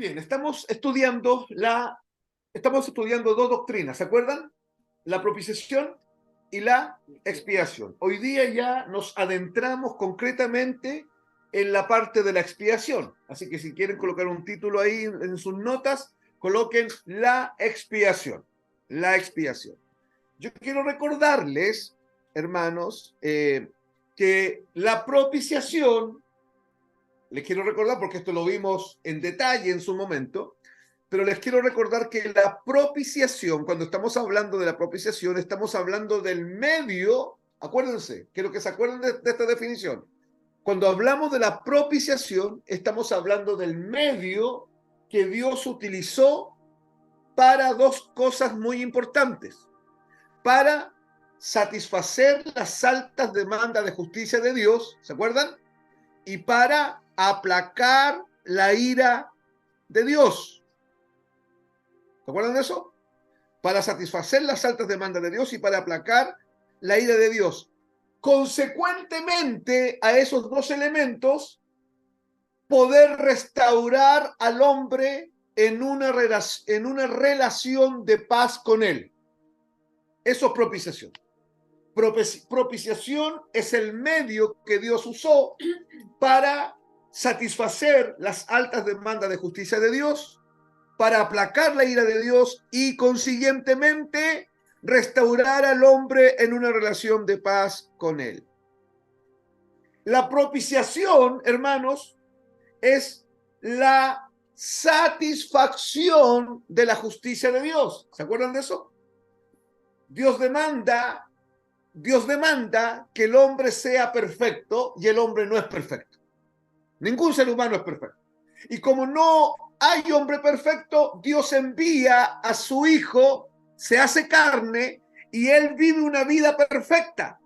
Bien, estamos estudiando dos doctrinas, ¿se acuerdan? La propiciación y la expiación. Hoy día ya nos adentramos concretamente en la parte de la expiación. Así que si quieren colocar un título ahí en sus notas, coloquen la expiación. La expiación. Yo quiero recordarles, hermanos, que la propiciación, les quiero recordar porque esto lo vimos en detalle en su momento, pero les quiero recordar que la propiciación, cuando estamos hablando de la propiciación, estamos hablando del medio, acuérdense, quiero que se acuerden de esta definición. Cuando hablamos de la propiciación, estamos hablando del medio que Dios utilizó para dos cosas muy importantes. Para satisfacer las altas demandas de justicia de Dios, ¿se acuerdan? Y para aplacar la ira de Dios. ¿Se acuerdan de eso? Para satisfacer las altas demandas de Dios y para aplacar la ira de Dios. Consecuentemente a esos dos elementos, poder restaurar al hombre en una relación de paz con él. Eso es propiciación. Propiciación es el medio que Dios usó para satisfacer las altas demandas de justicia de Dios, para aplacar la ira de Dios y consiguientemente restaurar al hombre en una relación de paz con él. La propiciación, hermanos, es la satisfacción de la justicia de Dios. ¿Se acuerdan de eso? Dios demanda que el hombre sea perfecto y el hombre no es perfecto. Ningún ser humano es perfecto. Y como no hay hombre perfecto, Dios envía a su Hijo, se hace carne y él vive una vida perfecta.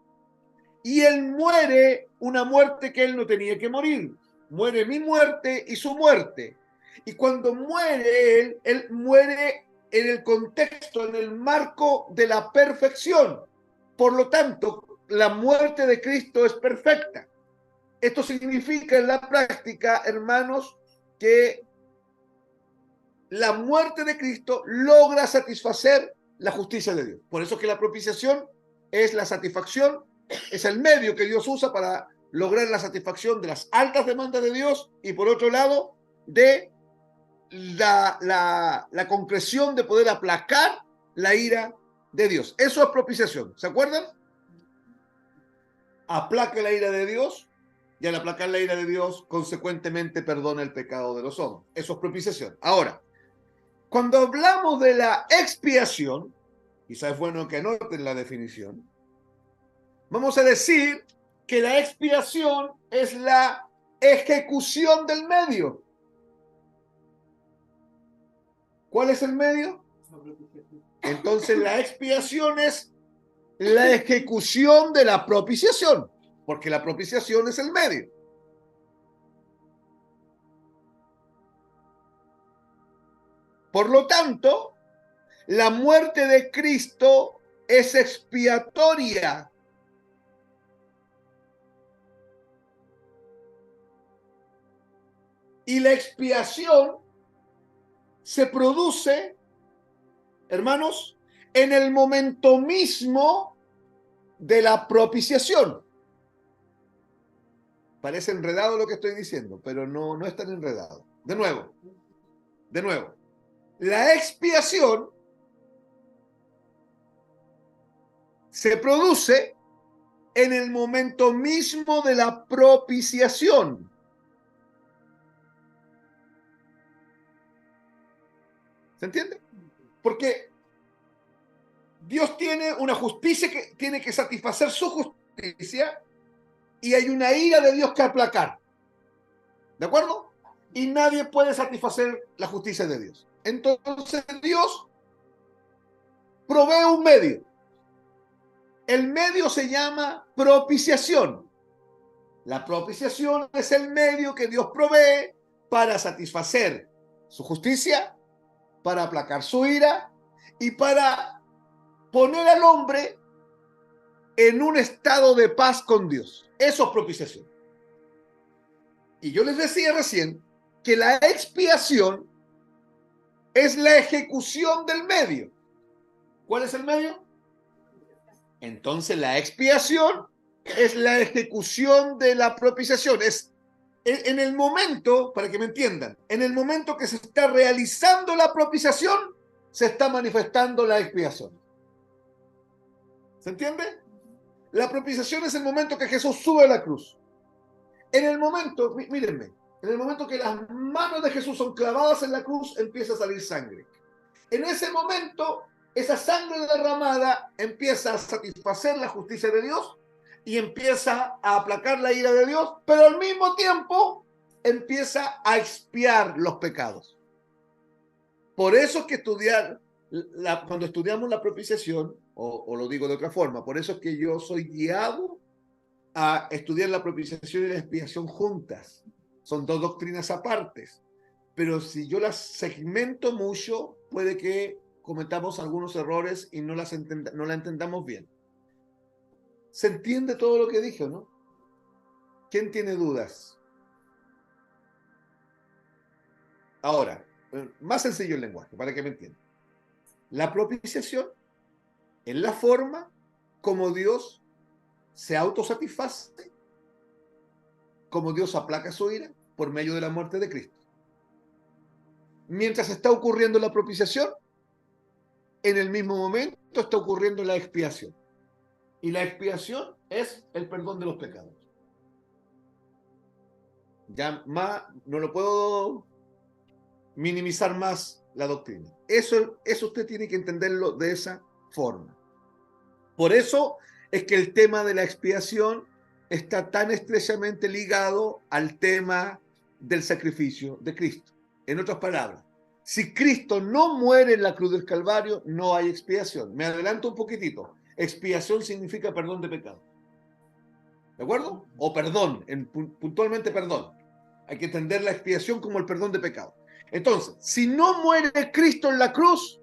Y él muere una muerte que él no tenía que morir. Muere mi muerte y su muerte. Y cuando muere él muere en el contexto, en el marco de la perfección. Por lo tanto, la muerte de Cristo es perfecta. Esto significa en la práctica, hermanos, que la muerte de Cristo logra satisfacer la justicia de Dios. Por eso es que la propiciación es la satisfacción, es el medio que Dios usa para lograr la satisfacción de las altas demandas de Dios y por otro lado de la concreción de poder aplacar la ira de Dios. Eso es propiciación. ¿Se acuerdan? Aplaca la ira de Dios y al aplacar la ira de Dios, consecuentemente perdona el pecado de los hombres. Eso es propiciación. Ahora, cuando hablamos de la expiación, quizás es bueno que anoten la definición, vamos a decir que la expiación es la ejecución del medio. ¿Cuál es el medio? Entonces la expiación es la ejecución de la propiciación, porque la propiciación es el medio. Por lo tanto, la muerte de Cristo es expiatoria. Y la expiación se produce, hermanos, en el momento mismo de la propiciación. Parece enredado lo que estoy diciendo, pero no es tan enredado. De nuevo. La expiación se produce en el momento mismo de la propiciación. ¿Se entiende? Porque Dios tiene una justicia que tiene que satisfacer su justicia y hay una ira de Dios que aplacar. ¿De acuerdo? Y nadie puede satisfacer la justicia de Dios. Entonces Dios provee un medio. El medio se llama propiciación. La propiciación es el medio que Dios provee para satisfacer su justicia, para aplacar su ira y para poner al hombre en un estado de paz con Dios. Eso es propiciación. Y yo les decía recién que la expiación es la ejecución del medio. ¿Cuál es el medio? Entonces la expiación es la ejecución de la propiciación. Es en el momento, para que me entiendan, en el momento que se está realizando la propiciación, se está manifestando la expiación. ¿Se entiende? La propiciación es el momento que Jesús sube a la cruz. En el momento, mírenme, en el momento que las manos de Jesús son clavadas en la cruz, empieza a salir sangre. En ese momento, esa sangre derramada empieza a satisfacer la justicia de Dios y empieza a aplacar la ira de Dios, pero al mismo tiempo empieza a expiar los pecados. Por eso es que cuando estudiamos la propiciación, o lo digo de otra forma, por eso es que yo soy guiado a estudiar la propiciación y la expiación juntas. Son dos doctrinas apartes. Pero si yo las segmento mucho, puede que cometamos algunos errores y no la entendamos bien. ¿Se entiende todo lo que dije, no? ¿Quién tiene dudas? Ahora, más sencillo el lenguaje, para que me entiendan. La propiciación es la forma como Dios se autosatisface, como Dios aplaca su ira por medio de la muerte de Cristo. Mientras está ocurriendo la propiciación, en el mismo momento está ocurriendo la expiación. Y la expiación es el perdón de los pecados. Ya más, no lo puedo minimizar más la doctrina. Eso usted tiene que entenderlo de esa forma. Por eso es que el tema de la expiación está tan estrechamente ligado al tema del sacrificio de Cristo. En otras palabras, si Cristo no muere en la cruz del Calvario, no hay expiación. Me adelanto un poquitito. Expiación significa perdón de pecado. ¿De acuerdo? O perdón, puntualmente perdón. Hay que entender la expiación como el perdón de pecado. Entonces, si no muere Cristo en la cruz,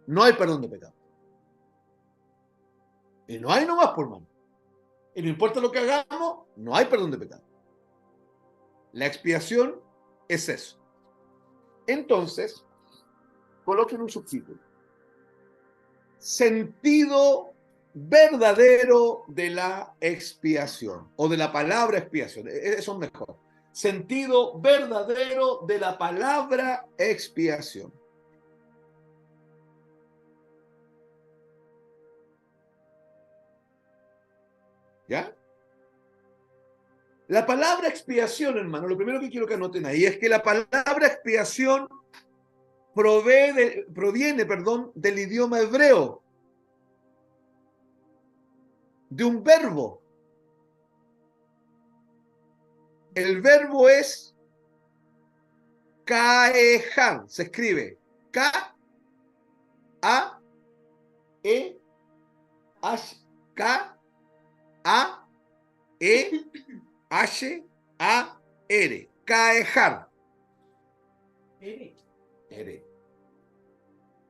no hay perdón de pecado. Y no hay nomás, por mano. Y no importa lo que hagamos, no hay perdón de pecado. La expiación es eso. Entonces, coloquen un subtítulo. Sentido verdadero de la expiación, o de la palabra expiación. Eso es mejor. Sentido verdadero de la palabra expiación. ¿Ya? La palabra expiación, hermano, lo primero que quiero que anoten ahí es que la palabra expiación proviene, del idioma hebreo, de un verbo. El verbo es kaehan, se escribe K-A-E-H-A-R, kaehar.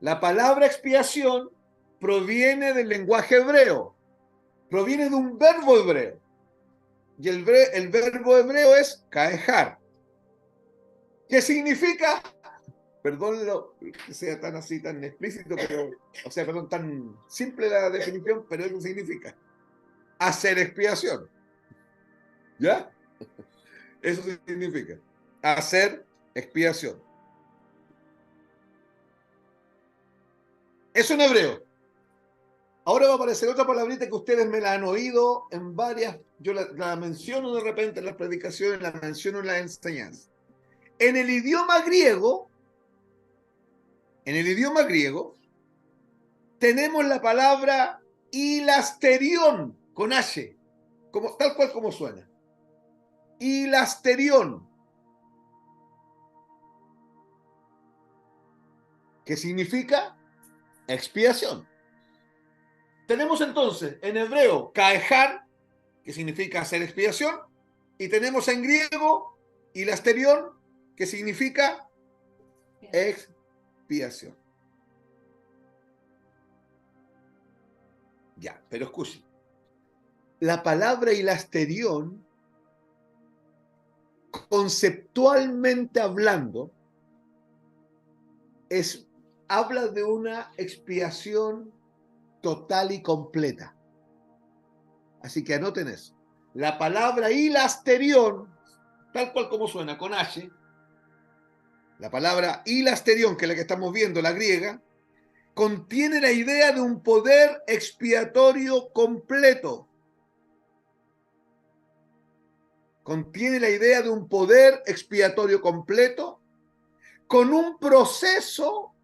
La palabra expiación proviene del lenguaje hebreo, proviene de un verbo hebreo. Y el verbo hebreo es kaehar. ¿Qué significa? Perdón que sea tan así, tan explícito, pero, tan simple la definición, pero eso significa hacer expiación. ¿Ya? Eso significa hacer expiación. Eso en hebreo. Ahora va a aparecer otra palabrita que ustedes me la han oído en varias, yo la menciono de repente en las predicaciones, la menciono en la enseñanza. En el idioma griego, tenemos la palabra hilasterión, con H, tal cual como suena. Hilasterión. ¿Qué significa? Expiación. Tenemos entonces en hebreo kaehar, que significa hacer expiación, y tenemos en griego hilasterión, que significa expiación. Ya, pero escuchen. La palabra hilasterión, conceptualmente hablando, es habla de una expiación total y completa. Así que anoten eso. La palabra hilasterión, tal cual como suena, con H, la palabra hilasterión, que es la que estamos viendo, la griega, contiene la idea de un poder expiatorio completo. Contiene la idea de un poder expiatorio completo con un proceso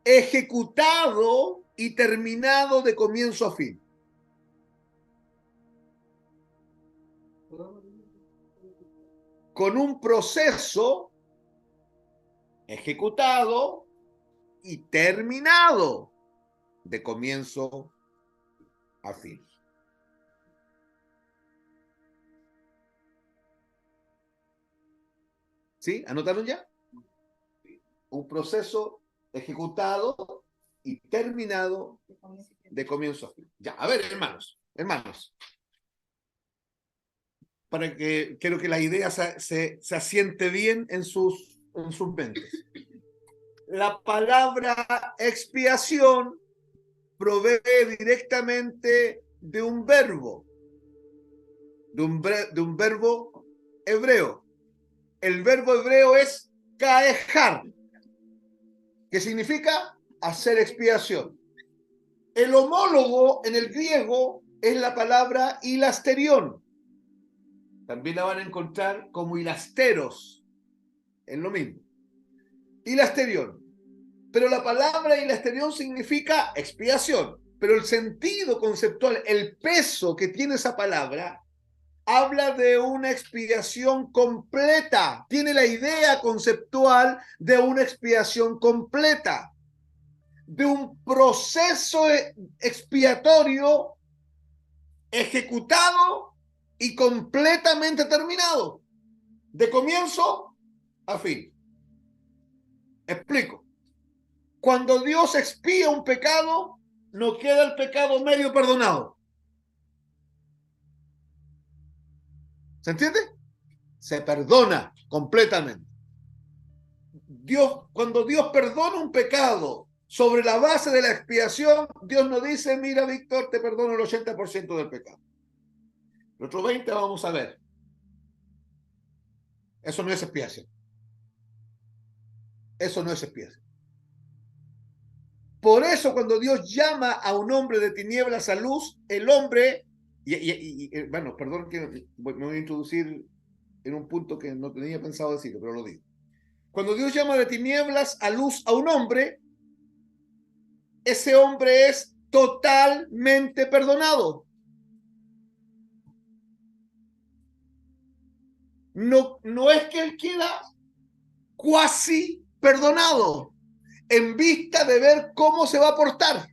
ejecutado y terminado de comienzo a fin. Con un proceso ejecutado y terminado de comienzo a fin. ¿Sí? ¿Anotaron ya? Un proceso ejecutado y terminado de comienzo a fin. Ya, a ver, hermanos, para que quiero que la idea se asiente bien en sus mentes. La palabra expiación proviene directamente de un verbo, de un verbo hebreo. El verbo hebreo es kaejar, que significa hacer expiación. El homólogo en el griego es la palabra hilasterión. También la van a encontrar como hilasteros. Es lo mismo. Hilasterión. Pero la palabra hilasterión significa expiación. Pero el sentido conceptual, el peso que tiene esa palabra, habla de una expiación completa. Tiene la idea conceptual de una expiación completa. De un proceso expiatorio ejecutado y completamente terminado. De comienzo a fin. Explico. Cuando Dios expía un pecado, no queda el pecado medio perdonado. ¿Se entiende? Se perdona completamente. Cuando Dios perdona un pecado sobre la base de la expiación, Dios no dice, mira, Víctor, te perdono el 80% del pecado. El otro 20% vamos a ver. Eso no es expiación. Eso no es expiación. Por eso cuando Dios llama a un hombre de tinieblas a luz, el hombre, bueno, perdón que me voy a introducir en un punto que no tenía pensado decirlo, pero lo digo. Cuando Dios llama de tinieblas a luz a un hombre, ese hombre es totalmente perdonado. No es que él queda cuasi perdonado en vista de ver cómo se va a portar.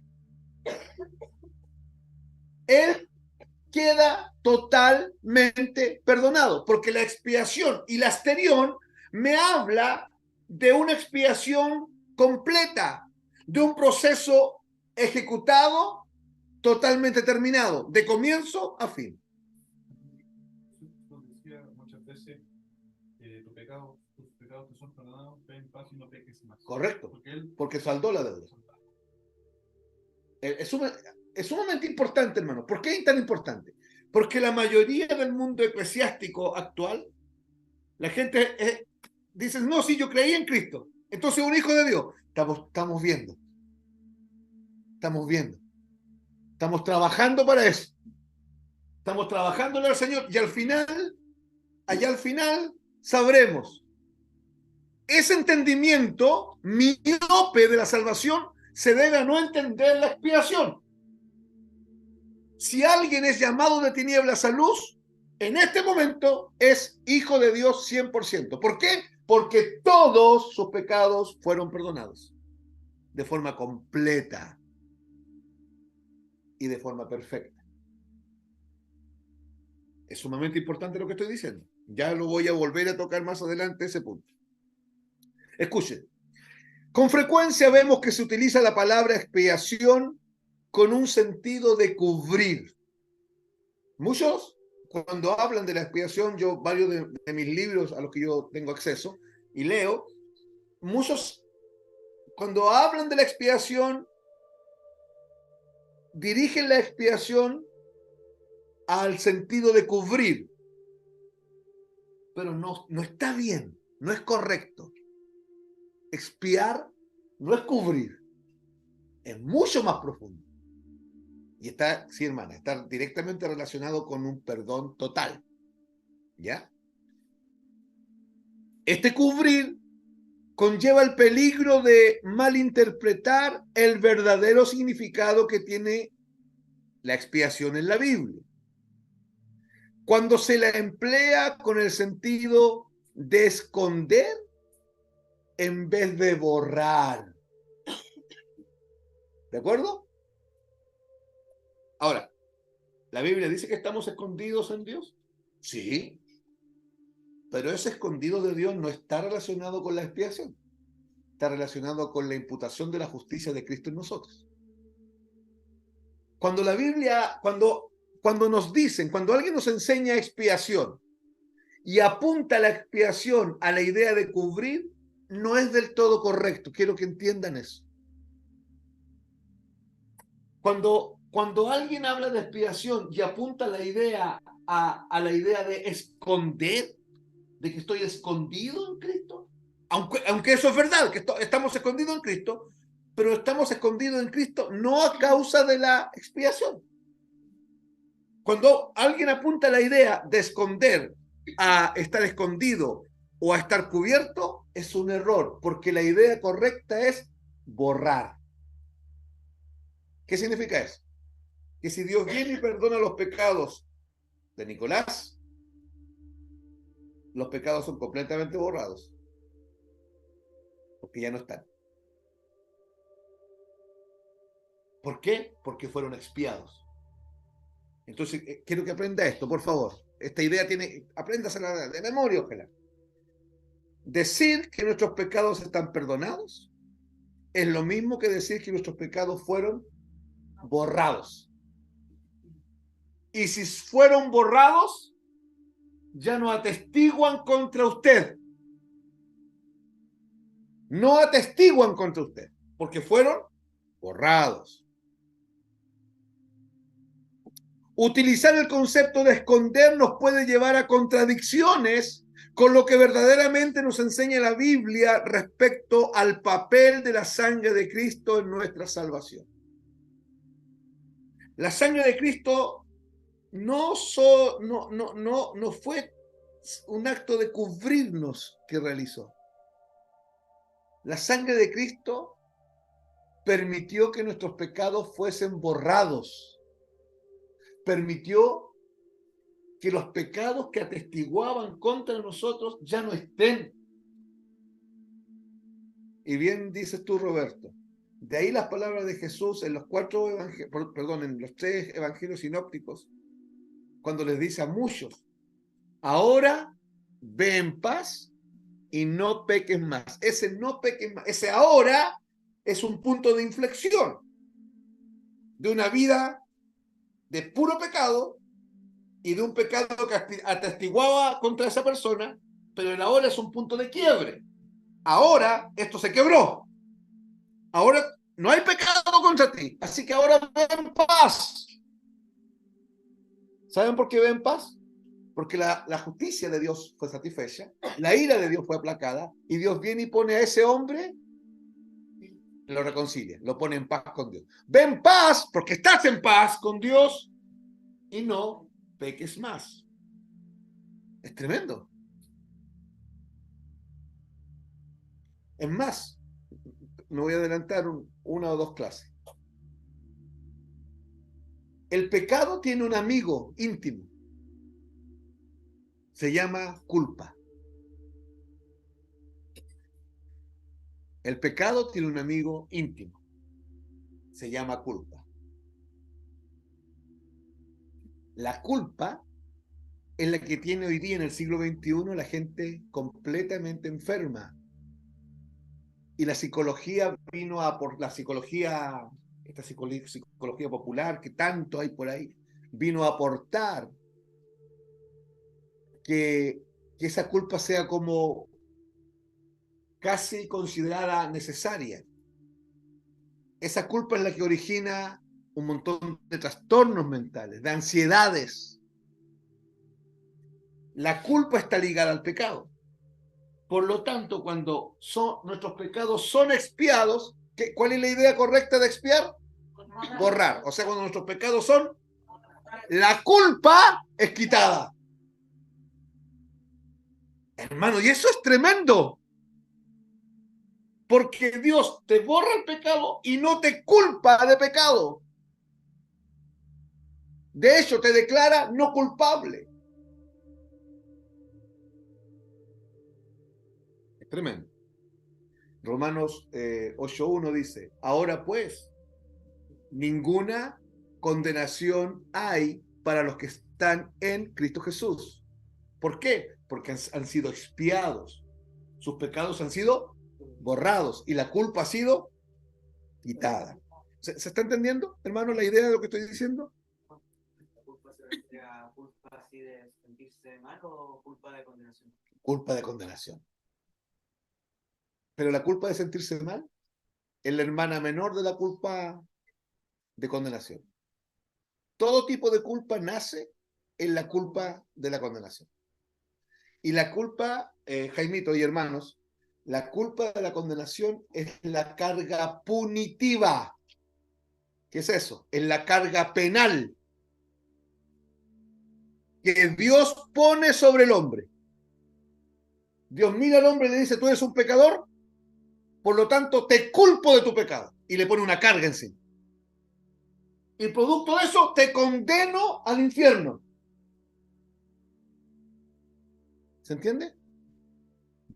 Él queda totalmente perdonado, porque la expiación hilasterión me habla de una expiación completa, de un proceso ejecutado, totalmente terminado, de comienzo a fin. Decía muchas veces, tus pecados te son perdonados, ven en paz y no peques más. Correcto, porque saldó la deuda. Es sumamente importante, hermano. ¿Por qué es tan importante? Porque la mayoría del mundo eclesiástico actual, la gente dice, no, sí, yo creí en Cristo, entonces un hijo de Dios. Estamos viendo. Estamos trabajando para eso. Estamos trabajándole al Señor y allá al final, sabremos. Ese entendimiento miope de la salvación se debe a no entender la expiación. Si alguien es llamado de tinieblas a luz, en este momento es hijo de Dios 100%. ¿Por qué? Porque todos sus pecados fueron perdonados de forma completa y de forma perfecta. Es sumamente importante lo que estoy diciendo. Ya lo voy a volver a tocar más adelante ese punto. Escuchen. Con frecuencia vemos que se utiliza la palabra expiación con un sentido de cubrir. Muchos, cuando hablan de la expiación, varios de mis libros a los que yo tengo acceso y leo, muchos cuando hablan de la expiación, dirigen la expiación al sentido de cubrir, pero no está bien, no es correcto. Expiar no es cubrir, es mucho más profundo. Y está, sí, hermana, está directamente relacionado con un perdón total. ¿Ya? Este cubrir conlleva el peligro de malinterpretar el verdadero significado que tiene la expiación en la Biblia. Cuando se la emplea con el sentido de esconder en vez de borrar. ¿De acuerdo? Ahora, ¿la Biblia dice que estamos escondidos en Dios? Sí. Pero ese escondido de Dios no está relacionado con la expiación. Está relacionado con la imputación de la justicia de Cristo en nosotros. Cuando la Biblia, cuando nos dicen, cuando alguien nos enseña expiación y apunta la expiación a la idea de cubrir, no es del todo correcto. Quiero que entiendan eso. Cuando alguien habla de expiación y apunta la idea a la idea de esconder, de que estoy escondido en Cristo, aunque eso es verdad, que estamos escondidos en Cristo, pero estamos escondidos en Cristo no a causa de la expiación. Cuando alguien apunta la idea de esconder a estar escondido o a estar cubierto, es un error, porque la idea correcta es borrar. ¿Qué significa eso? Que si Dios viene y perdona los pecados de Nicolás, los pecados son completamente borrados, porque ya no están. ¿Por qué? Porque fueron expiados. Entonces, quiero que aprenda esto, por favor. Esta idea apréndasela de memoria, ojalá. Decir que nuestros pecados están perdonados es lo mismo que decir que nuestros pecados fueron borrados. Y si fueron borrados, ya no atestiguan contra usted. No atestiguan contra usted, porque fueron borrados. Utilizar el concepto de esconder nos puede llevar a contradicciones con lo que verdaderamente nos enseña la Biblia respecto al papel de la sangre de Cristo en nuestra salvación. La sangre de Cristo no fue un acto de cubrirnos que realizó. La sangre de Cristo permitió que nuestros pecados fuesen borrados. Permitió que los pecados que atestiguaban contra nosotros ya no estén. Y bien dices tú, Roberto, de ahí las palabras de Jesús en los en los 3 evangelios sinópticos, cuando les dice a muchos, ahora ve en paz y no peques más. Ese no peques más, ese ahora es un punto de inflexión de una vida de puro pecado y de un pecado que atestiguaba contra esa persona, pero el ahora es un punto de quiebre. Ahora esto se quebró. Ahora no hay pecado contra ti, así que ahora ve en paz. ¿Saben por qué ve en paz? Porque la justicia de Dios fue satisfecha, la ira de Dios fue aplacada, y Dios viene y pone a ese hombre, lo reconcilia, lo pone en paz con Dios. Ve en paz porque estás en paz con Dios y no peques más. Es tremendo. Es más, me voy a adelantar una o dos clases. El pecado tiene un amigo íntimo. Se llama culpa. El pecado tiene un amigo íntimo. Se llama culpa. La culpa es la que tiene hoy día en el siglo XXI la gente completamente enferma. Y la psicología vino a por la psicología, esta psicología popular que tanto hay por ahí, vino a aportar que esa culpa sea como casi considerada necesaria. esa culpa es la que origina un montón de trastornos mentales, de ansiedades. La culpa está ligada al pecado. Por lo tanto, cuando nuestros pecados son expiados, ¿cuál es la idea correcta de expiar? Borrar. O sea, cuando nuestros pecados son, la culpa es quitada. Hermano, y eso es tremendo. Porque Dios te borra el pecado y no te culpa de pecado. De hecho, te declara no culpable. Es tremendo. Romanos 8:1 dice, ahora pues, ninguna condenación hay para los que están en Cristo Jesús. ¿Por qué? Porque han sido expiados. Sus pecados han sido borrados y la culpa ha sido quitada. ¿Se está entendiendo, hermano, la idea de lo que estoy diciendo? ¿Culpa así de sentirse mal o culpa de condenación? Culpa de condenación. Pero la culpa de sentirse mal es la hermana menor de la culpa de condenación. Todo tipo de culpa nace en la culpa de la condenación. Y la culpa, Jaimito y hermanos, la culpa de la condenación es la carga punitiva. ¿Qué es eso? Es la carga penal que Dios pone sobre el hombre. Dios mira al hombre y le dice, tú eres un pecador, por lo tanto te culpo de tu pecado. Y le pone una carga encima. Y producto de eso te condeno al infierno. ¿Se entiende?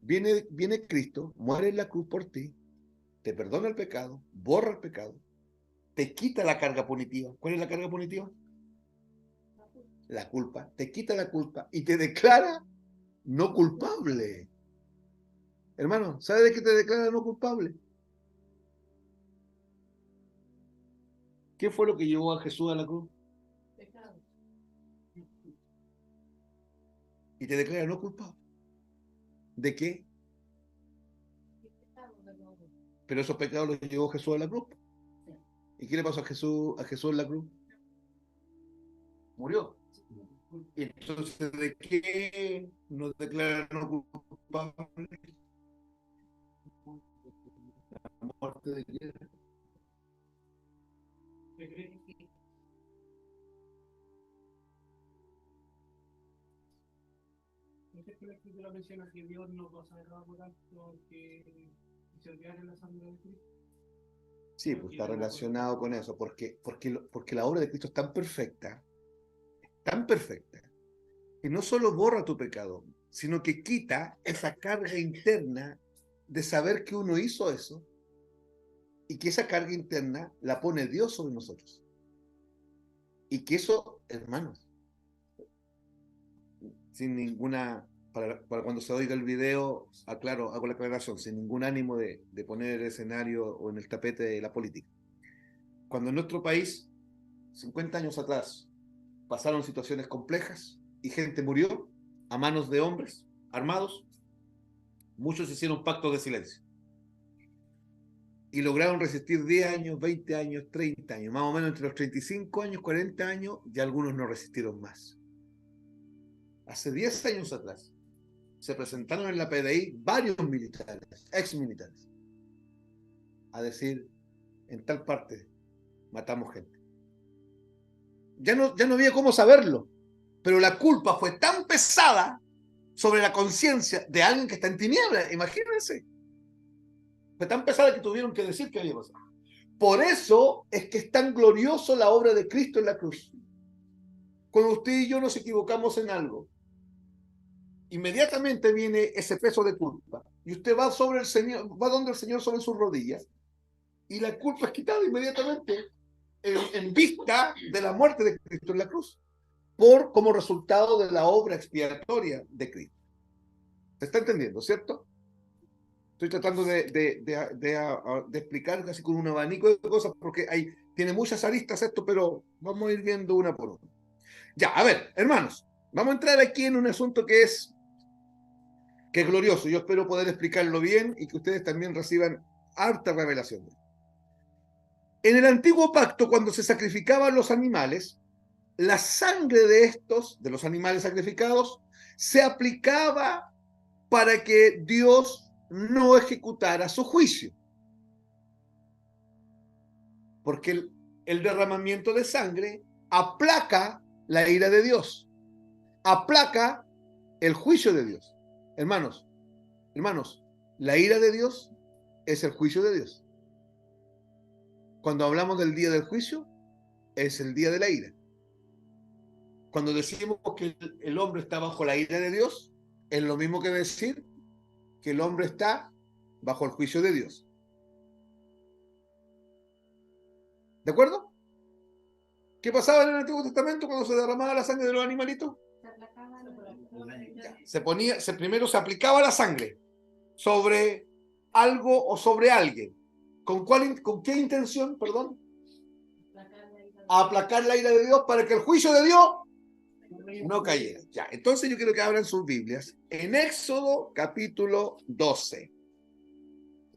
Viene Cristo, muere en la cruz por ti, te perdona el pecado, borra el pecado, te quita la carga punitiva. ¿Cuál es la carga punitiva? La culpa. Te quita la culpa y te declara no culpable. Hermano, ¿sabe de qué te declara no culpable? ¿Qué fue lo que llevó a Jesús a la cruz? Pecado. Y te declara no culpable. ¿De qué? Pero esos pecados los llevó Jesús a la cruz. ¿Y qué le pasó a Jesús en la cruz? Murió. Entonces, ¿de qué nos declara no culpable? La muerte de quién. La escritura menciona que Dios no va a saber por alto que se olvidaron la sangre de Cristo. Sí, pues está relacionado con eso, porque la obra de Cristo es tan perfecta, que no solo borra tu pecado, sino que quita esa carga interna de saber que uno hizo eso y que esa carga interna la pone Dios sobre nosotros. Y que eso, hermanos, sin ninguna, para cuando se oiga el video, aclaro, hago la aclaración, sin ningún ánimo de poner el escenario o en el tapete de la política. Cuando en nuestro país, 50 años atrás, pasaron situaciones complejas y gente murió a manos de hombres armados, muchos hicieron pactos de silencio y lograron resistir 10 años, 20 años, 30 años, más o menos entre los 35 años, 40 años, y algunos no resistieron más. Hace 10 años atrás se presentaron en la PDI varios militares, ex militares, a decir, en tal parte matamos gente. Ya no había cómo saberlo, pero la culpa fue tan pesada sobre la conciencia de alguien que está en tinieblas, imagínense. Fue tan pesada que tuvieron que decir que había pasado. Por eso es que es tan glorioso la obra de Cristo en la cruz. Cuando usted y yo nos equivocamos en algo, inmediatamente viene ese peso de culpa. Y usted va sobre el Señor, va donde el Señor sobre sus rodillas, y la culpa es quitada inmediatamente en vista de la muerte de Cristo en la cruz, como resultado de la obra expiatoria de Cristo. ¿Se está entendiendo, cierto? Estoy tratando de explicar casi con un abanico de cosas, porque tiene muchas aristas esto, pero vamos a ir viendo una por una. Ya, a ver, hermanos, vamos a entrar aquí en un asunto que es glorioso. Yo espero poder explicarlo bien y que ustedes también reciban harta revelación. En el antiguo pacto, cuando se sacrificaban los animales, la sangre de estos, de los animales sacrificados, se aplicaba para que Dios no ejecutara su juicio. Porque el derramamiento de sangre aplaca la ira de Dios, aplaca el juicio de Dios. Hermanos, la ira de Dios es el juicio de Dios. Cuando hablamos del día del juicio, es el día de la ira. Cuando decimos que el hombre está bajo la ira de Dios, es lo mismo que decir que el hombre está bajo el juicio de Dios. ¿De acuerdo? ¿Qué pasaba en el Antiguo Testamento cuando se derramaba la sangre de los animalitos? Primero se aplicaba la sangre sobre algo o sobre alguien. ¿Con qué intención? Perdón. Aplacar la ira de Dios para que el juicio de Dios no cayera. Ya, entonces yo quiero que abran sus Biblias en Éxodo capítulo 12.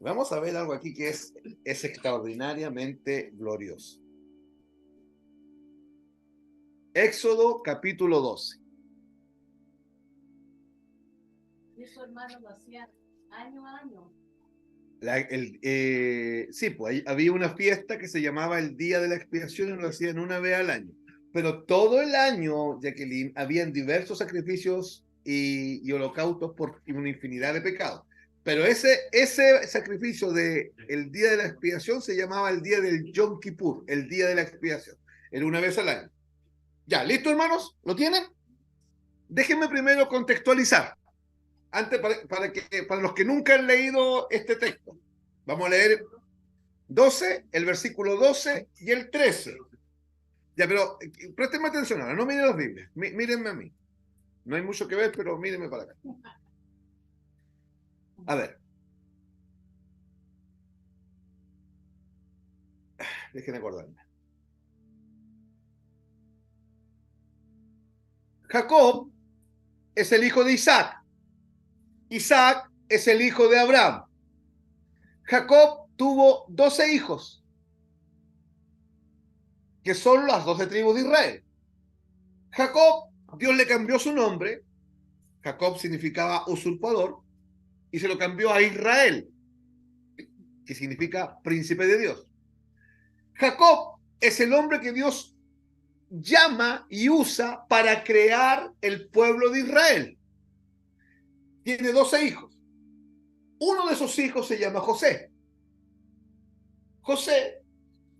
Vamos a ver algo aquí que es extraordinariamente glorioso. Éxodo capítulo 12. Eso, hermano, lo hacían año a año. Sí, pues había una fiesta que se llamaba el Día de la Expiación y lo hacían una vez al año. Pero todo el año, Jacqueline, habían diversos sacrificios y holocaustos por una infinidad de pecados. Pero ese sacrificio del Día de la Expiación se llamaba el Día del Yom Kippur, el Día de la Expiación. Era una vez al año. Ya, ¿listo, hermanos? ¿Lo tienen? Déjenme primero contextualizar. Antes, para los que nunca han leído este texto. Vamos a leer 12, el versículo 12 y el 13. Ya, pero préstenme atención ahora, no miren las Biblias, mírenme a mí. No hay mucho que ver, pero mírenme para acá. A ver. Dejen acordarme. Jacob es el hijo de Isaac. Isaac es el hijo de Abraham. Jacob tuvo 12 hijos, que son las 12 tribus de Israel. Jacob, Dios le cambió su nombre. Jacob significaba usurpador y se lo cambió a Israel, que significa príncipe de Dios. Jacob es el hombre que Dios llama y usa para crear el pueblo de Israel. Tiene 12 hijos. Uno de esos hijos se llama José. José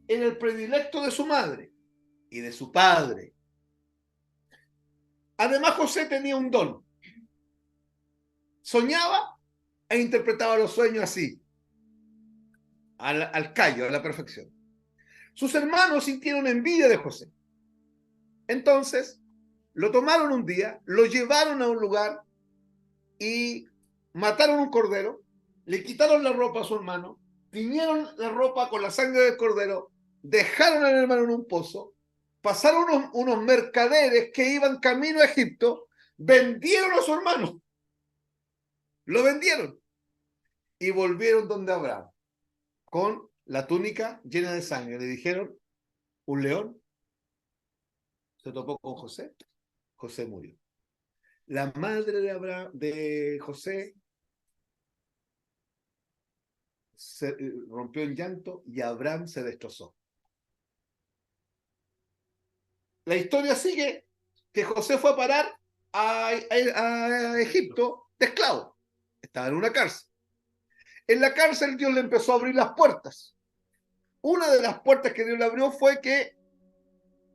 era el predilecto de su madre y de su padre. Además, José tenía un don. Soñaba e interpretaba los sueños así, al callo, a la perfección. Sus hermanos sintieron envidia de José. Entonces, lo tomaron un día, lo llevaron a un lugar y mataron un cordero, le quitaron la ropa a su hermano, tiñeron la ropa con la sangre del cordero, dejaron al hermano en un pozo, pasaron unos mercaderes que iban camino a Egipto, vendieron a su hermano, lo vendieron y volvieron donde Abraham con la túnica llena de sangre. Le dijeron, un león se topó con José, José murió. La madre de José se rompió en llanto y Abraham se destrozó. La historia sigue que José fue a parar a Egipto de esclavo. Estaba en una cárcel. En la cárcel Dios le empezó a abrir las puertas. Una de las puertas que Dios le abrió fue que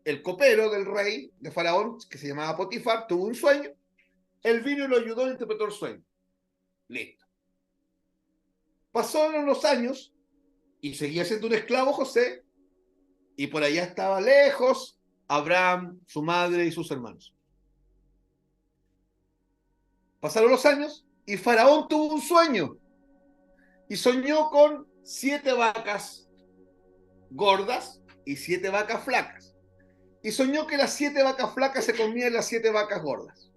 el copero del rey de Faraón, que se llamaba Potifar, tuvo un sueño. Él vino y lo ayudó a interpretar el sueño. Listo. Pasaron los años y seguía siendo un esclavo José, y por allá estaba lejos Abraham, su madre y sus hermanos. Pasaron los años y Faraón tuvo un sueño y soñó con 7 vacas gordas y 7 vacas flacas. Y soñó que las 7 vacas flacas se comían las 7 vacas gordas.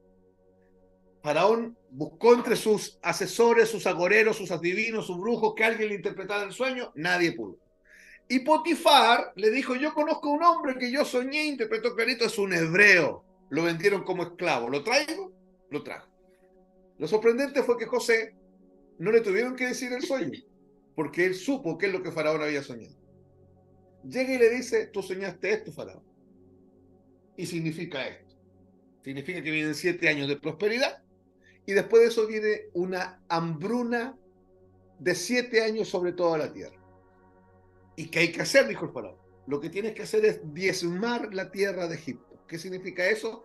Faraón buscó entre sus asesores, sus agoreros, sus adivinos, sus brujos, que alguien le interpretara el sueño. Nadie pudo. Y Potifar le dijo, yo conozco a un hombre que yo soñé, interpretó clarito, es un hebreo. Lo vendieron como esclavo. ¿Lo traigo? Lo trajo. Lo sorprendente fue que José no le tuvieron que decir el sueño, porque él supo qué es lo que Faraón había soñado. Llega y le dice, tú soñaste esto, Faraón. Y significa esto. Significa que vienen 7 años de prosperidad y después de eso viene una hambruna de 7 años sobre toda la tierra. ¿Y qué hay que hacer? Dijo el faraón. Lo que tienes que hacer es diezmar la tierra de Egipto. ¿Qué significa eso?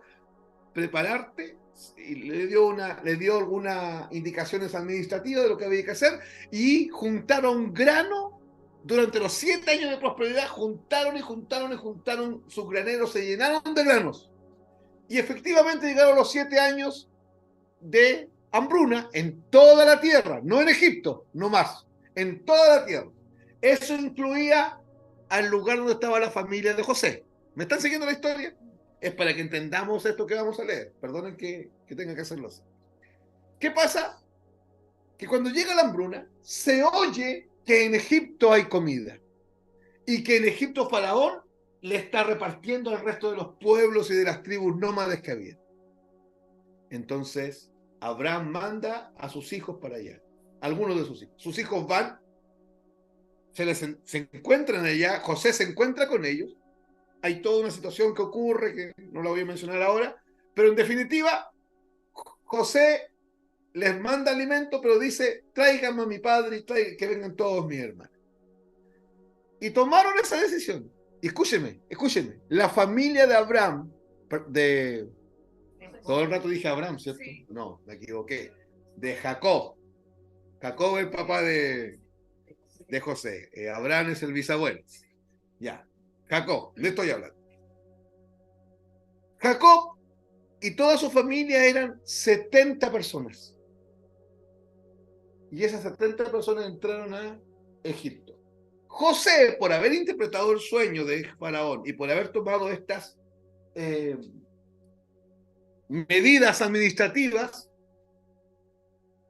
Prepararte. Y le dio algunas indicaciones administrativas de lo que había que hacer y juntaron grano durante los 7 años de prosperidad. Juntaron sus graneros, se llenaron de granos. Y efectivamente llegaron los 7 años de hambruna en toda la tierra, no en Egipto, no más, en toda la tierra. Eso incluía al lugar donde estaba la familia de José. ¿Me están siguiendo la historia? Es para que entendamos esto que vamos a leer. Perdonen que tenga que hacerlo así. ¿Qué pasa? Que cuando llega la hambruna, se oye que en Egipto hay comida y que en Egipto Faraón le está repartiendo al resto de los pueblos y de las tribus nómades que había. Entonces, Abraham manda a sus hijos para allá. Algunos de sus hijos. Sus hijos van, se encuentran allá, José se encuentra con ellos. Hay toda una situación que ocurre, que no la voy a mencionar ahora, pero en definitiva, José les manda alimento, pero dice, tráiganme a mi padre y que vengan todos mis hermanos. Y tomaron esa decisión. Y escúcheme, la familia de Abraham, todo el rato dije Abraham, ¿cierto? Sí. No, me equivoqué. De Jacob. Jacob es el papá de José. Abraham es el bisabuelo. Ya. Jacob, le estoy hablando. Jacob y toda su familia eran 70 personas. Y esas 70 personas entraron a Egipto. José, por haber interpretado el sueño de Faraón y por haber tomado estas medidas administrativas,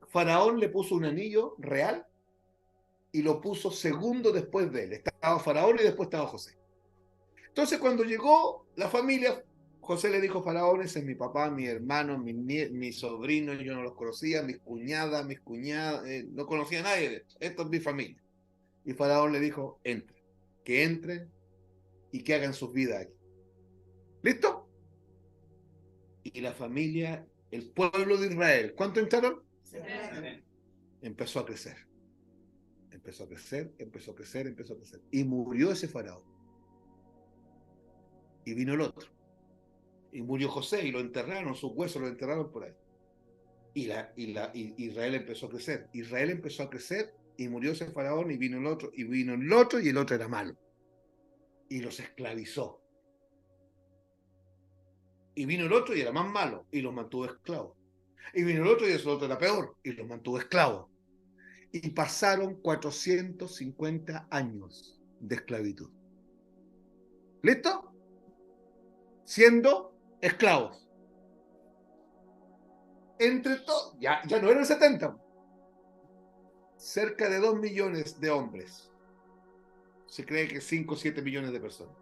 Faraón le puso un anillo real y lo puso segundo después de él. Estaba Faraón y después estaba José. Entonces, cuando llegó la familia, José le dijo a Faraón, ese es mi papá, mi hermano, mi sobrino, yo no los conocía, mis cuñadas, no conocía a nadie de esto. Esto es mi familia. Y Faraón le dijo, que entren y que hagan sus vidas aquí. ¿Listo? Y la familia, el pueblo de Israel, ¿cuánto entraron? Sí. Empezó a crecer. Y murió ese faraón. Y vino el otro. Y murió José y lo enterraron, sus huesos los enterraron por ahí. Y Israel empezó a crecer. Y murió ese faraón y vino el otro. Y el otro era malo. Y los esclavizó. Y vino el otro y era más malo y los mantuvo esclavos. Y vino el otro y ese otro era peor y los mantuvo esclavos. Y pasaron 450 años de esclavitud. ¿Listo? Siendo esclavos. Entre todos, ya no eran 70. Cerca de 2 millones de hombres. Se cree que 5 o 7 millones de personas.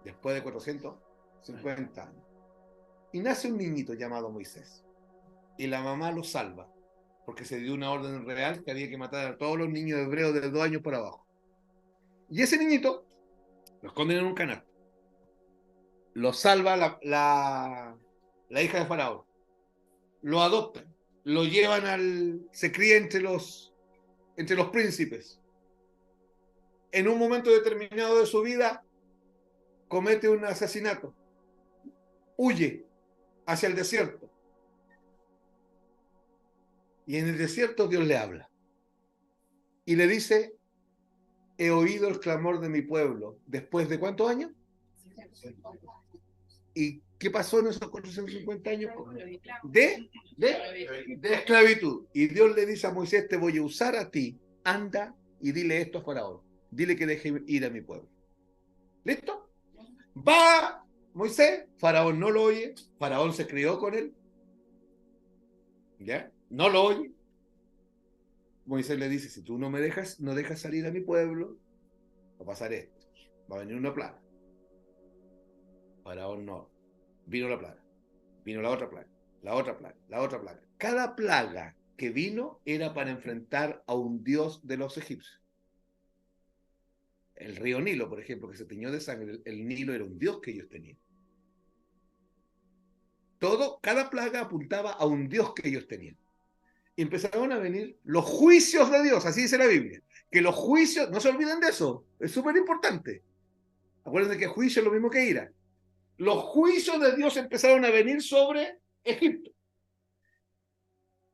Después de 450 años. Y nace un niñito llamado Moisés. Y la mamá lo salva. Porque se dio una orden real que había que matar a todos los niños hebreos de 2 años por abajo. Y ese niñito lo esconden en un canal. Lo salva la hija de Faraón. Lo adoptan. Lo llevan se cría entre los príncipes. En un momento determinado de su vida, comete un asesinato. Huye hacia el desierto. Y en el desierto Dios le habla. Y le dice, he oído el clamor de mi pueblo. ¿Después de cuántos años? ¿Y qué pasó en esos 450 años? De esclavitud. Y Dios le dice a Moisés, te voy a usar a ti. Anda y dile esto a Faraón. Dile que deje ir a mi pueblo. ¿Listo? Va Moisés. Faraón no lo oye. Faraón se crió con él. ¿Ya? No lo oye. Moisés le dice, si tú no dejas salir a mi pueblo, va a pasar esto, va a venir una plaga. Faraón no. Vino la plaga, vino la otra plaga, la otra plaga, la otra plaga. Cada plaga que vino era para enfrentar a un dios de los egipcios. El río Nilo, por ejemplo, que se teñió de sangre, el Nilo era un dios que ellos tenían. Cada plaga apuntaba a un dios que ellos tenían. Y empezaron a venir los juicios de Dios, así dice la Biblia. Que los juicios, no se olviden de eso, es súper importante. Acuérdense que juicio es lo mismo que ira. Los juicios de Dios empezaron a venir sobre Egipto.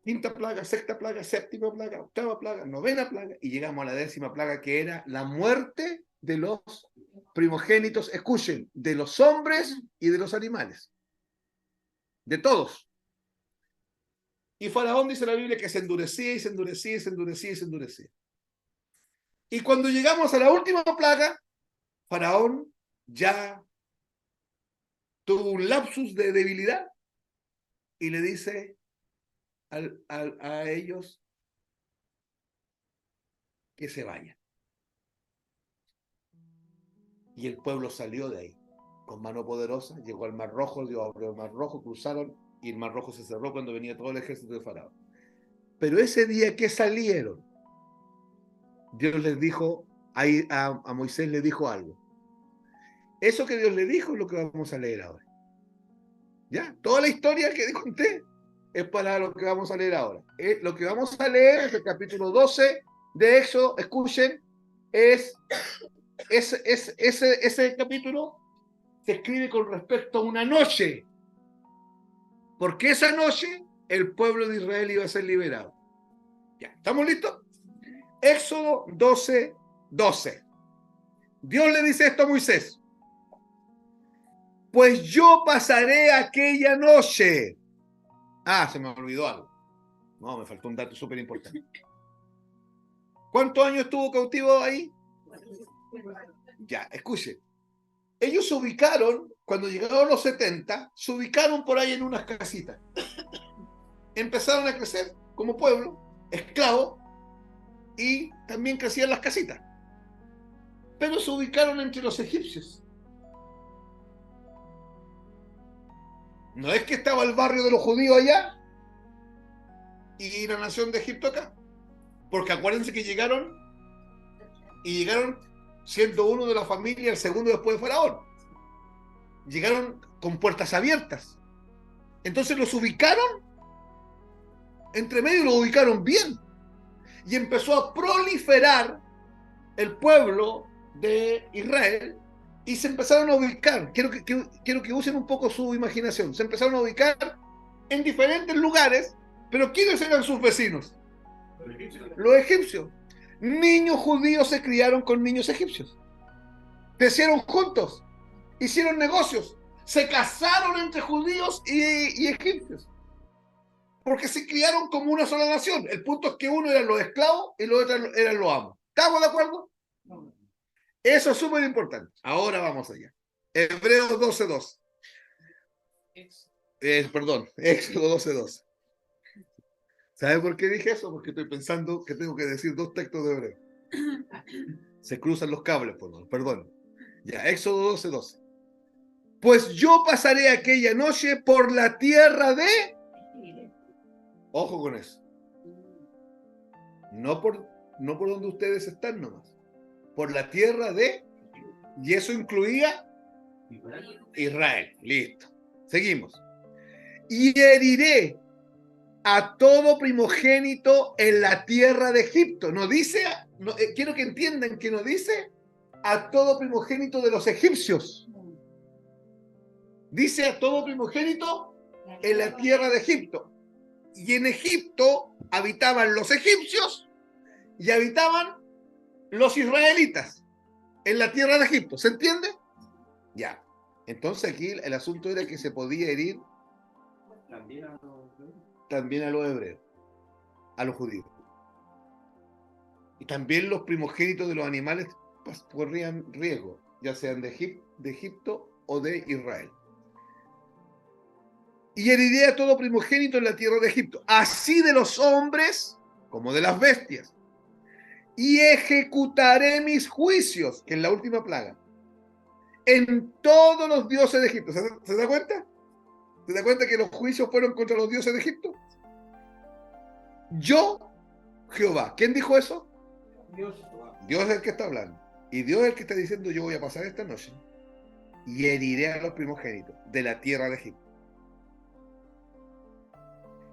Quinta plaga, sexta plaga, séptima plaga, octava plaga, novena plaga, y llegamos a la 10ª plaga, que era la muerte de los primogénitos, escuchen, de los hombres y de los animales. De todos. Y Faraón, dice la Biblia, que se endurecía y se endurecía y se endurecía y se endurecía. Y cuando llegamos a la última plaga, Faraón ya tuvo un lapsus de debilidad y le dice a ellos que se vayan. Y el pueblo salió de ahí con mano poderosa, llegó al Mar Rojo, Dios abrió el Mar Rojo, cruzaron y el Mar Rojo se cerró cuando venía todo el ejército de Faraón. Pero ese día que salieron, Dios les dijo, a Moisés le dijo algo. Eso que Dios le dijo es lo que vamos a leer ahora. ¿Ya? Toda la historia que conté es para lo que vamos a leer ahora. Lo que vamos a leer es el capítulo 12 de Éxodo. Escuchen, ese capítulo se escribe con respecto a una noche. Porque esa noche el pueblo de Israel iba a ser liberado. ¿Ya? ¿Estamos listos? Éxodo 12:12. Dios le dice esto a Moisés. Pues yo pasaré aquella noche. Ah, se me olvidó algo. No, me faltó un dato súper importante. ¿Cuántos años estuvo cautivo ahí? Ya, escuchen. Ellos se ubicaron, cuando llegaron los 70, se ubicaron por ahí en unas casitas. Empezaron a crecer como pueblo, esclavos, y también crecían las casitas. Pero se ubicaron entre los egipcios. No es que estaba el barrio de los judíos allá y la nación de Egipto acá. Porque acuérdense que llegaron siendo uno de la familia, el segundo después de Faraón. Llegaron con puertas abiertas. Entonces los ubicaron, entre medio los ubicaron bien. Y empezó a proliferar el pueblo de Israel y se empezaron a ubicar. Quiero que usen un poco su imaginación. Se empezaron a ubicar en diferentes lugares, pero ¿quiénes eran sus vecinos? Los egipcios. Niños judíos se criaron con niños egipcios. Crecieron juntos. Hicieron negocios. Se casaron entre judíos y egipcios. Porque se criaron como una sola nación. El punto es que uno eran los esclavos y los otros eran los amos. ¿Estamos de acuerdo? Eso es súper importante. Ahora vamos allá. Hebreos 12:2. Éxodo 12:2. ¿Sabe por qué dije eso? Porque estoy pensando que tengo que decir 2 textos de hebreo. Se cruzan los cables, perdón. Ya, Éxodo 12:12. Pues yo pasaré aquella noche por la tierra de... Ojo con eso. No por donde ustedes están nomás. Por la tierra de... Y eso incluía Israel. Listo. Seguimos. Y heriré a todo primogénito en la tierra de Egipto. No dice, quiero que entiendan que no dice a todo primogénito de los egipcios. Dice a todo primogénito en la tierra de Egipto. Y en Egipto habitaban los egipcios y habitaban los israelitas en la tierra de Egipto. ¿Se entiende? Ya. Entonces aquí el asunto era que se podía herir también a los hebreos, a los judíos. Y también los primogénitos de los animales corrían riesgo, ya sean de Egipto o de Israel. Y heriré a todo primogénito en la tierra de Egipto, así de los hombres como de las bestias, y ejecutaré mis juicios, que es la última plaga, en todos los dioses de Egipto. ¿Se da cuenta? ¿Se da cuenta que los juicios fueron contra los dioses de Egipto? Yo, Jehová. ¿Quién dijo eso? Dios. Dios es el que está hablando. Y Dios es el que está diciendo, yo voy a pasar esta noche y heriré a los primogénitos de la tierra de Egipto.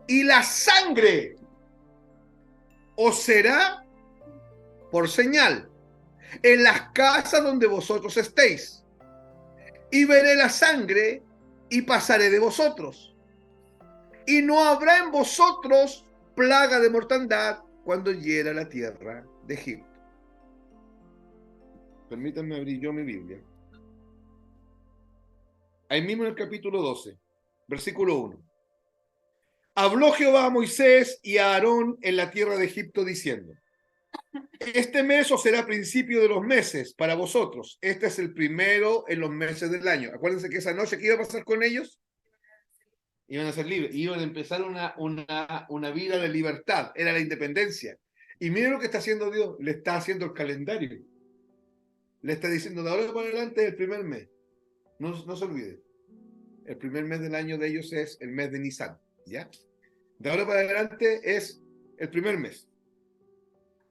Y la sangre os será por señal en las casas donde vosotros estéis. Y veré la sangre y pasaré de vosotros. Y no habrá en vosotros plaga de mortandad cuando hiera la tierra de Egipto. Permítanme abrir yo mi Biblia. Ahí mismo en el capítulo 12, versículo 1. Habló Jehová a Moisés y a Aarón en la tierra de Egipto diciendo: este mes os será principio de los meses para vosotros. Este es el primero en los meses del año. Acuérdense que esa noche, ¿qué iba a pasar con ellos? Iban a ser libres, iban a empezar una vida de libertad, era la independencia. Y miren lo que está haciendo Dios, le está haciendo el calendario. Le está diciendo, de ahora para adelante es el primer mes. No se olviden. El primer mes del año de ellos es el mes de Nisan, ¿ya? De ahora para adelante es el primer mes.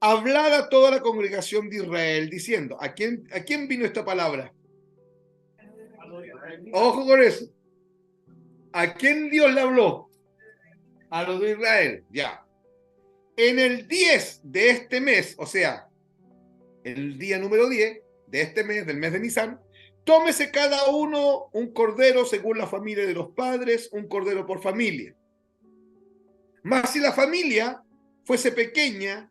Hablar a toda la congregación de Israel diciendo, ¿a quién vino esta palabra? Ojo con eso. ¿A quién Dios le habló? A los de Israel, ya. En el 10 de este mes, o sea, el día número 10 de este mes, del mes de Nisan, tómese cada uno un cordero según la familia de los padres, un cordero por familia. Mas si la familia fuese pequeña,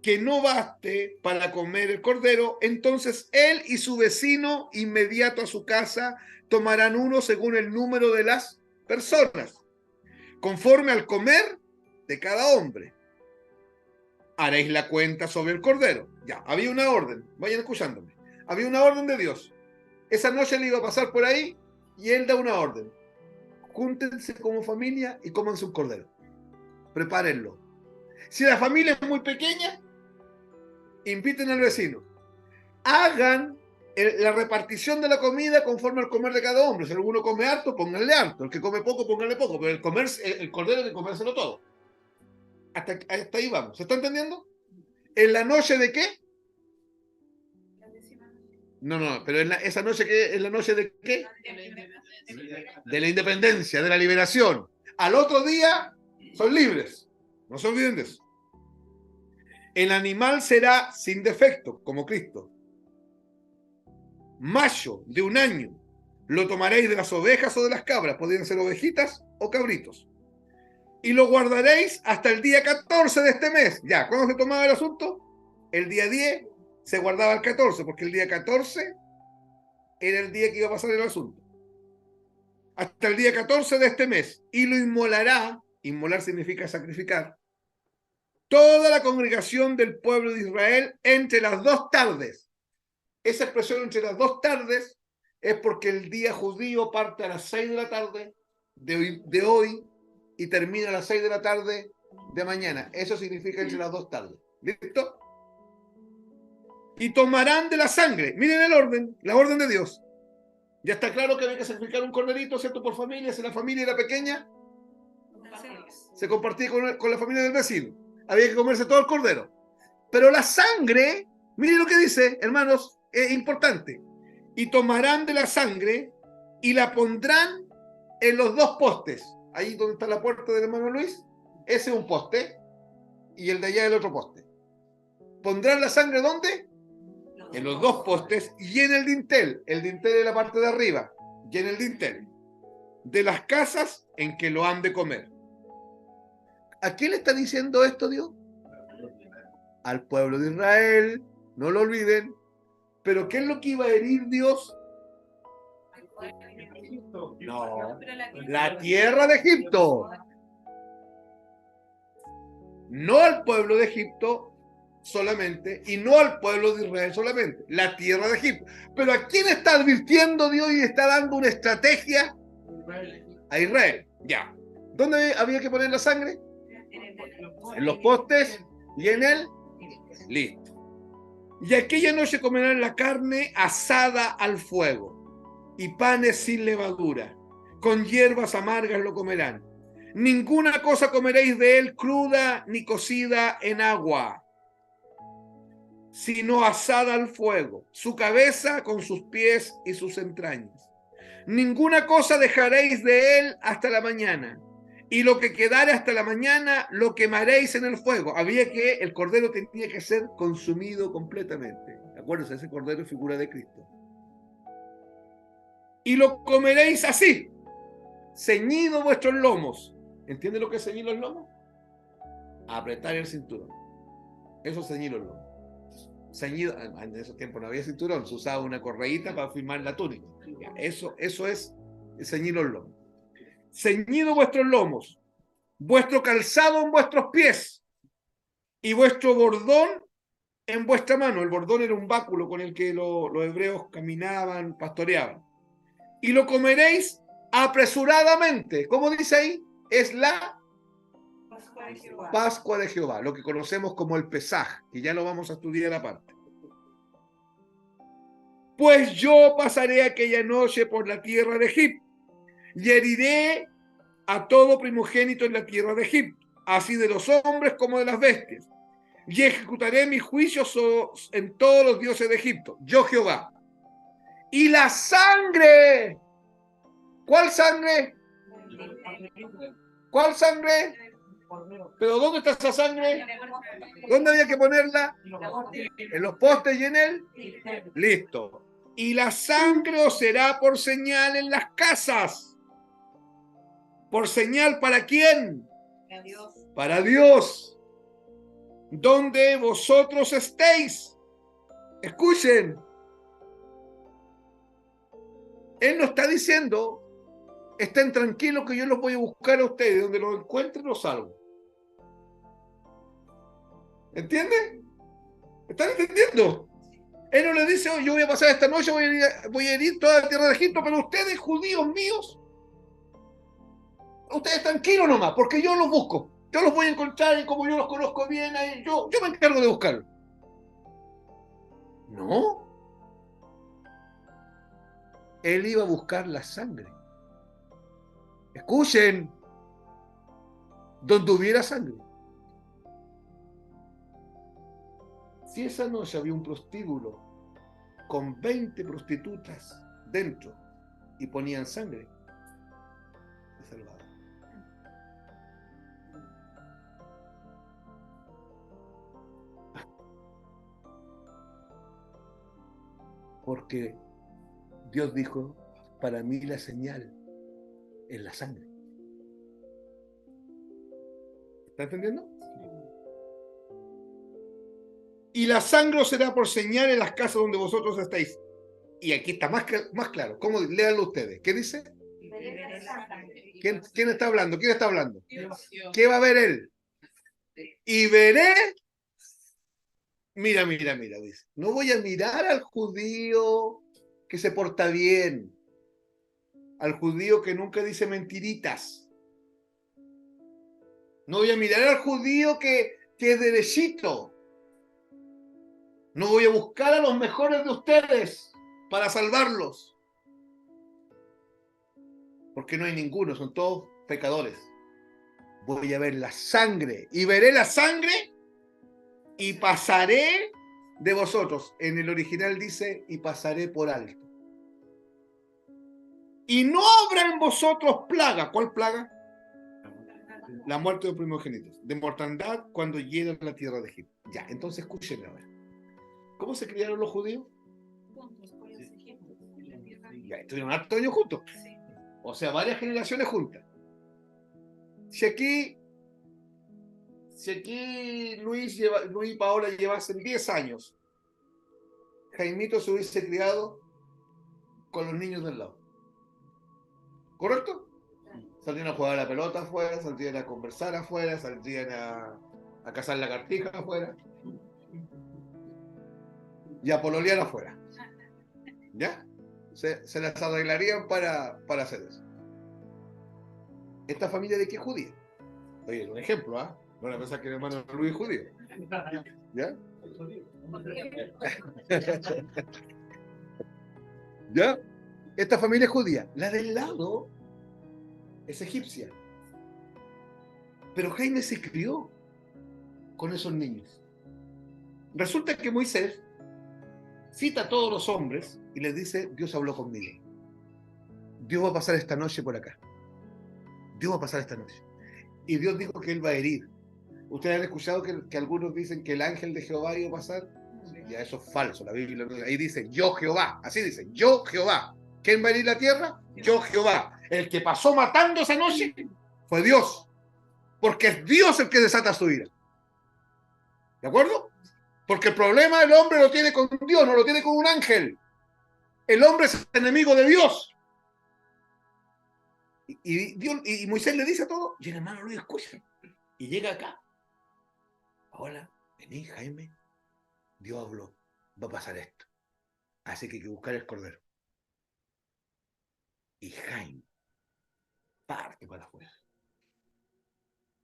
que no baste para comer el cordero, entonces él y su vecino inmediato a su casa tomarán uno según el número de las personas, conforme al comer de cada hombre. Haréis la cuenta sobre el cordero. Ya, había una orden, vayan escuchándome. Había una orden de Dios. Esa noche le iba a pasar por ahí y él da una orden. Júntense como familia y cómanse un cordero. Prepárenlo. Si la familia es muy pequeña, inviten al vecino. Hagan la repartición de la comida conforme al comer de cada hombre. Si alguno come harto, pónganle harto. El que come poco, pónganle poco. Pero el cordero hay que comérselo todo. Hasta ahí vamos. ¿Se está entendiendo? ¿En la noche de qué? No, pero esa noche que es la noche de qué? De la independencia, de la liberación. Al otro día son libres. No se olviden de eso. El animal será sin defecto, como Cristo. Macho de 1 año. Lo tomaréis de las ovejas o de las cabras. Podrían ser ovejitas o cabritos. Y lo guardaréis hasta el día 14 de este mes. Ya, ¿cuándo se tomaba el asunto? El día 10 se guardaba el 14, porque el día 14 era el día que iba a pasar el asunto. Hasta el día 14 de este mes. Y lo inmolará. Inmolar significa sacrificar. Toda la congregación del pueblo de Israel entre las 2 tardes. Esa expresión entre las 2 tardes es porque el día judío parte a las 6 de la tarde de hoy y termina a las 6 de la tarde de mañana. Eso significa entre las 2 tardes. ¿Listo? Y tomarán de la sangre. Miren el orden, la orden de Dios. Ya está claro que había que sacrificar un corderito, ¿cierto? Por familia. Si la familia era pequeña, se compartía con la familia del vecino. Había que comerse todo el cordero. Pero la sangre, miren lo que dice, hermanos, es importante. Y tomarán de la sangre y la pondrán en los 2 postes. Ahí donde está la puerta del hermano Luis, ese es un poste y el de allá es el otro poste. ¿Pondrán la sangre dónde? En los 2 postes y en el dintel. El dintel es la parte de arriba. Y en el dintel. De las casas en que lo han de comer. ¿A quién le está diciendo esto Dios? Al pueblo de Israel. No lo olviden. ¿Pero qué es lo que iba a herir Dios? No. La tierra de Egipto. No al pueblo de Egipto solamente y no al pueblo de Israel solamente, la tierra de Egipto. Pero ¿a quién está advirtiendo Dios y está dando una estrategia? A Israel, ya. ¿Dónde había que poner la sangre? En los postes y en el Listo. Y aquella noche comerán la carne asada al fuego y panes sin levadura. Con hierbas amargas lo comerán. Ninguna cosa comeréis de él cruda ni cocida en agua, sino asada al fuego, su cabeza con sus pies y sus entrañas. Ninguna cosa dejaréis de él hasta la mañana, y lo que quedare hasta la mañana lo quemaréis en el fuego. El cordero tenía que ser consumido completamente. Acuérdense, ese cordero es figura de Cristo. Y lo comeréis así, ceñido vuestros lomos. ¿Entiende lo que es ceñir los lomos? Apretar el cinturón. Eso es ceñir los lomos. Ceñido, en esos tiempos no había cinturón, se usaba una correíta para firmar la túnica. Eso es ceñir los lomos. Ceñido vuestros lomos, vuestro calzado en vuestros pies y vuestro bordón en vuestra mano. El bordón era un báculo con el que los hebreos caminaban, pastoreaban. Y lo comeréis apresuradamente. ¿Cómo dice ahí? Es la Pascua de Jehová, lo que conocemos como el Pesaj, que ya lo vamos a estudiar aparte. Pues yo pasaré aquella noche por la tierra de Egipto y heriré a todo primogénito en la tierra de Egipto, así de los hombres como de las bestias, y ejecutaré mis juicios en todos los dioses de Egipto, yo Jehová. Y la sangre, ¿cuál sangre? ¿Cuál sangre? ¿Pero dónde está esa sangre? ¿Dónde había que ponerla? En los postes y en él. Listo. Y la sangre os será por señal en las casas. ¿Por señal para quién? Para Dios. Donde vosotros estéis. Escuchen. Él no está diciendo, estén tranquilos que yo los voy a buscar a ustedes. Donde los encuentren los salvo. ¿Entienden? ¿Están entendiendo? Él no le dice, oh, yo voy a pasar esta noche, voy a herir toda la tierra de Egipto, pero ustedes, judíos míos, ustedes tranquilos nomás, porque yo los busco. Yo los voy a encontrar y como yo los conozco bien, yo me encargo de buscarlos. No. Él iba a buscar la sangre. Escuchen. Donde hubiera sangre. Si esa noche había un prostíbulo con 20 prostitutas dentro y ponían sangre, se salvaba. Porque Dios dijo, para mí la señal es la sangre. ¿Está entendiendo? Y la sangre os será por señal en las casas donde vosotros estáis. Y aquí está más claro. ¿Cómo? Léanlo ustedes. ¿Qué dice? ¿Quién está hablando? ¿Quién está hablando? ¿Qué va a ver él? Y veré. Mira, dice. No voy a mirar al judío que se porta bien. Al judío que nunca dice mentiritas. No voy a mirar al judío que es derechito. No voy a buscar a los mejores de ustedes para salvarlos. Porque no hay ninguno, son todos pecadores. Voy a ver la sangre y veré la sangre y pasaré de vosotros. En el original dice, y pasaré por alto. Y no habrá en vosotros plaga. ¿Cuál plaga? La muerte de los primogénitos. De mortandad cuando lleguen a la tierra de Egipto. Ya, entonces escúchenme a ver. ¿Cómo se criaron los judíos? Ya, estuvieron hartos años juntos. O sea, varias generaciones juntas. Si aquí Luis y Paola llevasen 10 años, Jaimito se hubiese criado con los niños del lado. ¿Correcto? Saldrían a jugar a la pelota afuera, saldrían a conversar afuera, saldrían a cazar la cartija afuera. Y a pololear afuera. ¿Ya? Se las arreglarían para hacer eso. ¿Esta familia de qué es judía? Oye, es un ejemplo, ¿ah? No van a pensar que el hermano Luis es judío. ¿Ya? ¿Ya? Esta familia es judía. La del lado es egipcia. Pero Jaime se crió con esos niños. Resulta que Moisés cita a todos los hombres y les dice, Dios habló conmigo. Dios va a pasar esta noche por acá. Dios va a pasar esta noche. Y Dios dijo que Él va a herir. ¿Ustedes han escuchado que algunos dicen que el ángel de Jehová iba a pasar? Ya eso es falso, la Biblia ahí dice, yo Jehová, así dice, yo Jehová. ¿Quién va a herir la tierra? Yo Jehová. El que pasó matando esa noche fue Dios. Porque es Dios el que desata su ira. ¿De acuerdo? Porque el problema el hombre lo tiene con Dios, no lo tiene con un ángel. El hombre es enemigo de Dios. Y Moisés le dice a todo, y el hermano lo escucha. Y llega acá. Hola, vení, Jaime. Dios habló. Va a pasar esto. Así que hay que buscar el cordero. Y Jaime parte para afuera.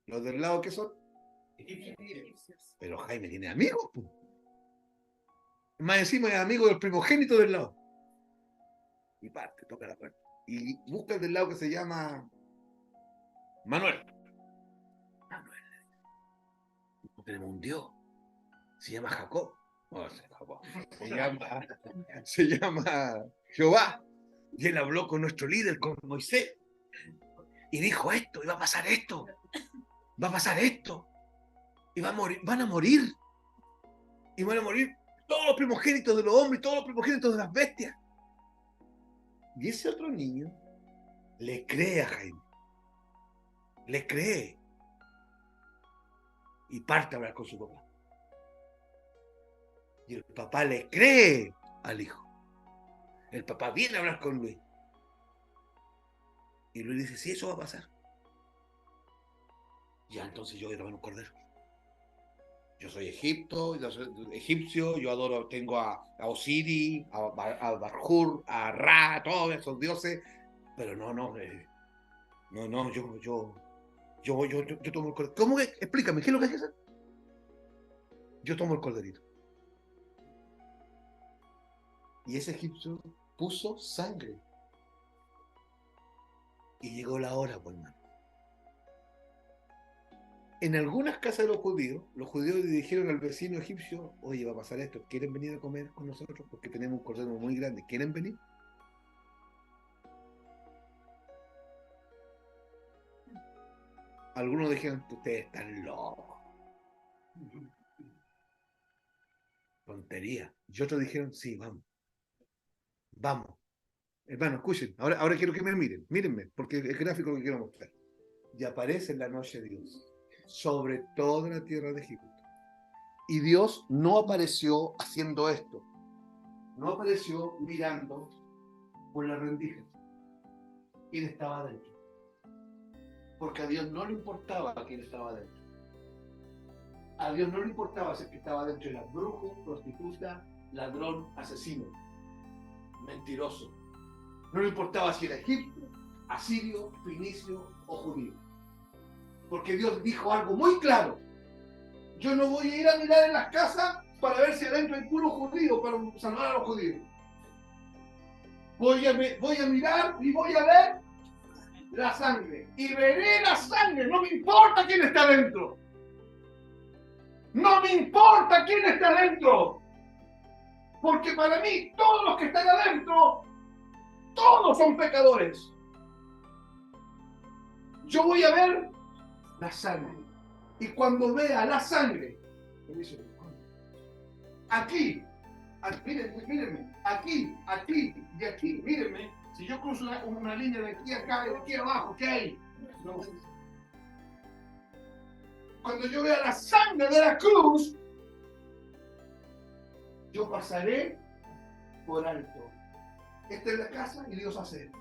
¿Los del lado qué son? Pero Jaime tiene amigos. Más encima es amigo del primogénito del lado. Y parte, toca la puerta. Y busca el del lado que se llama Manuel. Manuel. No tenemos un Dios. Se llama Jacob. No, se llama Jehová. Y él habló con nuestro líder, con Moisés. Y dijo esto, y va a pasar esto. Va a pasar esto. Y van a morir. Y van a morir todos los primogénitos de los hombres y todos los primogénitos de las bestias. Y ese otro niño le cree a Jaime. Le cree. Y parte a hablar con su papá. Y el papá le cree al hijo. El papá viene a hablar con Luis. Y Luis dice, sí, eso va a pasar. Ya, entonces yo voy a tomar un cordero. Yo soy egipcio, yo adoro, tengo a Osiris, a Barjur, a Ra, todos esos dioses. Pero no, yo tomo el cordero. ¿Cómo que? Explícame, ¿qué es lo que hay que hacer? Yo tomo el corderito. Y ese egipcio puso sangre. Y llegó la hora, pues, hermano. En algunas casas de los judíos le dijeron al vecino egipcio, oye, va a pasar esto, ¿quieren venir a comer con nosotros? Porque tenemos un cordero muy grande, ¿quieren venir? Algunos dijeron, ustedes están locos. Tontería. Y otros dijeron, sí, vamos. Vamos. Hermano, escuchen, ahora quiero que me miren, mírenme, porque es el gráfico que quiero mostrar. Y aparece en la noche Dios sobre toda la tierra de Egipto. Y Dios no apareció haciendo esto. No apareció mirando por la rendija. ¿Quién estaba adentro? Porque a Dios no le importaba quién estaba adentro. A Dios no le importaba si el que estaba adentro era brujo, prostituta, ladrón, asesino, mentiroso. No le importaba si era egipcio, asirio, fenicio o judío. Porque Dios dijo algo muy claro. Yo no voy a ir a mirar en las casas para ver si adentro hay puro judío, para salvar a los judíos. Voy a mirar y voy a ver la sangre. Y veré la sangre. No me importa quién está adentro. No me importa quién está adentro. Porque para mí, todos los que están adentro, todos son pecadores. Yo voy a ver la sangre. Y cuando vea la sangre, aquí, mírenme, aquí y aquí, mírenme. Si yo cruzo una línea de aquí a acá y de aquí abajo, ¿qué hay? No. Cuando yo vea la sangre de la cruz, yo pasaré por alto. Esta es la casa y Dios hace esto.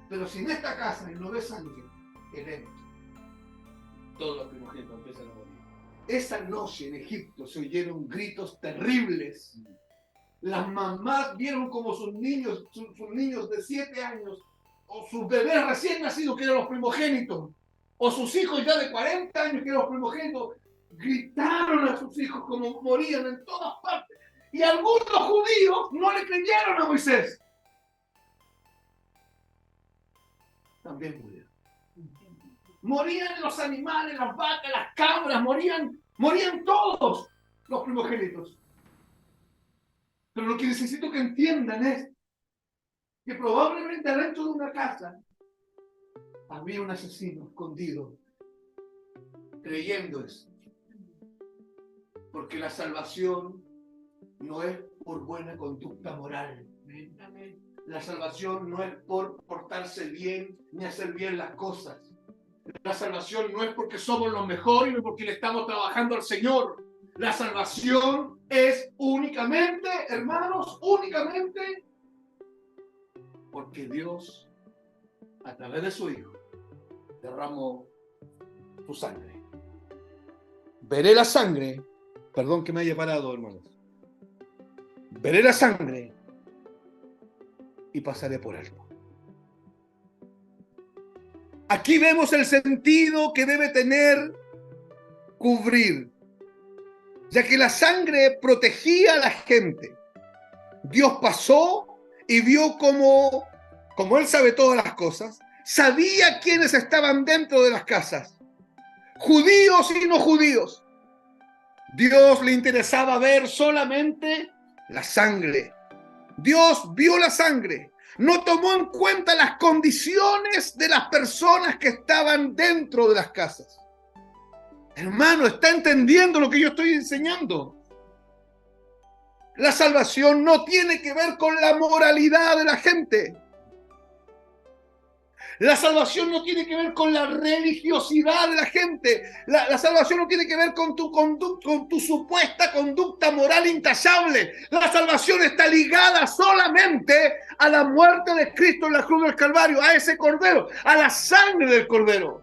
Pero si en esta casa y no ve sangre, Él entra. Todos los primogénitos empiezan a morir. Esa noche en Egipto se oyeron gritos terribles. Las mamás vieron como sus niños de 7 años, o sus bebés recién nacidos, que eran los primogénitos, o sus hijos ya de 40 años, que eran los primogénitos, gritaron a sus hijos como morían en todas partes. Y algunos judíos no le creyeron a Moisés. También murieron. Morían los animales, las vacas, las cabras, morían todos los primogénitos. Pero lo que necesito que entiendan es que probablemente adentro de una casa había un asesino escondido, creyendo eso. Porque la salvación no es por buena conducta moral. La salvación no es por portarse bien ni hacer bien las cosas. La salvación no es porque somos los mejores ni porque le estamos trabajando al Señor. La salvación es únicamente, hermanos, únicamente porque Dios, a través de su Hijo, derramó su sangre. Veré la sangre, perdón que me haya parado, hermanos. Veré la sangre y pasaré por alto. Aquí vemos el sentido que debe tener cubrir, ya que la sangre protegía a la gente. Dios pasó y vio como Él sabe todas las cosas, sabía quiénes estaban dentro de las casas, judíos y no judíos. Dios le interesaba ver solamente la sangre. Dios vio la sangre, no tomó en cuenta las condiciones de las personas que estaban dentro de las casas. Hermano, ¿está entendiendo lo que yo estoy enseñando? La salvación no tiene que ver con la moralidad de la gente. La salvación no tiene que ver con la religiosidad de la gente. La salvación no tiene que ver con tu conducta, con tu supuesta conducta moral intachable. La salvación está ligada solamente a la muerte de Cristo en la cruz del Calvario, a ese Cordero, a la sangre del Cordero.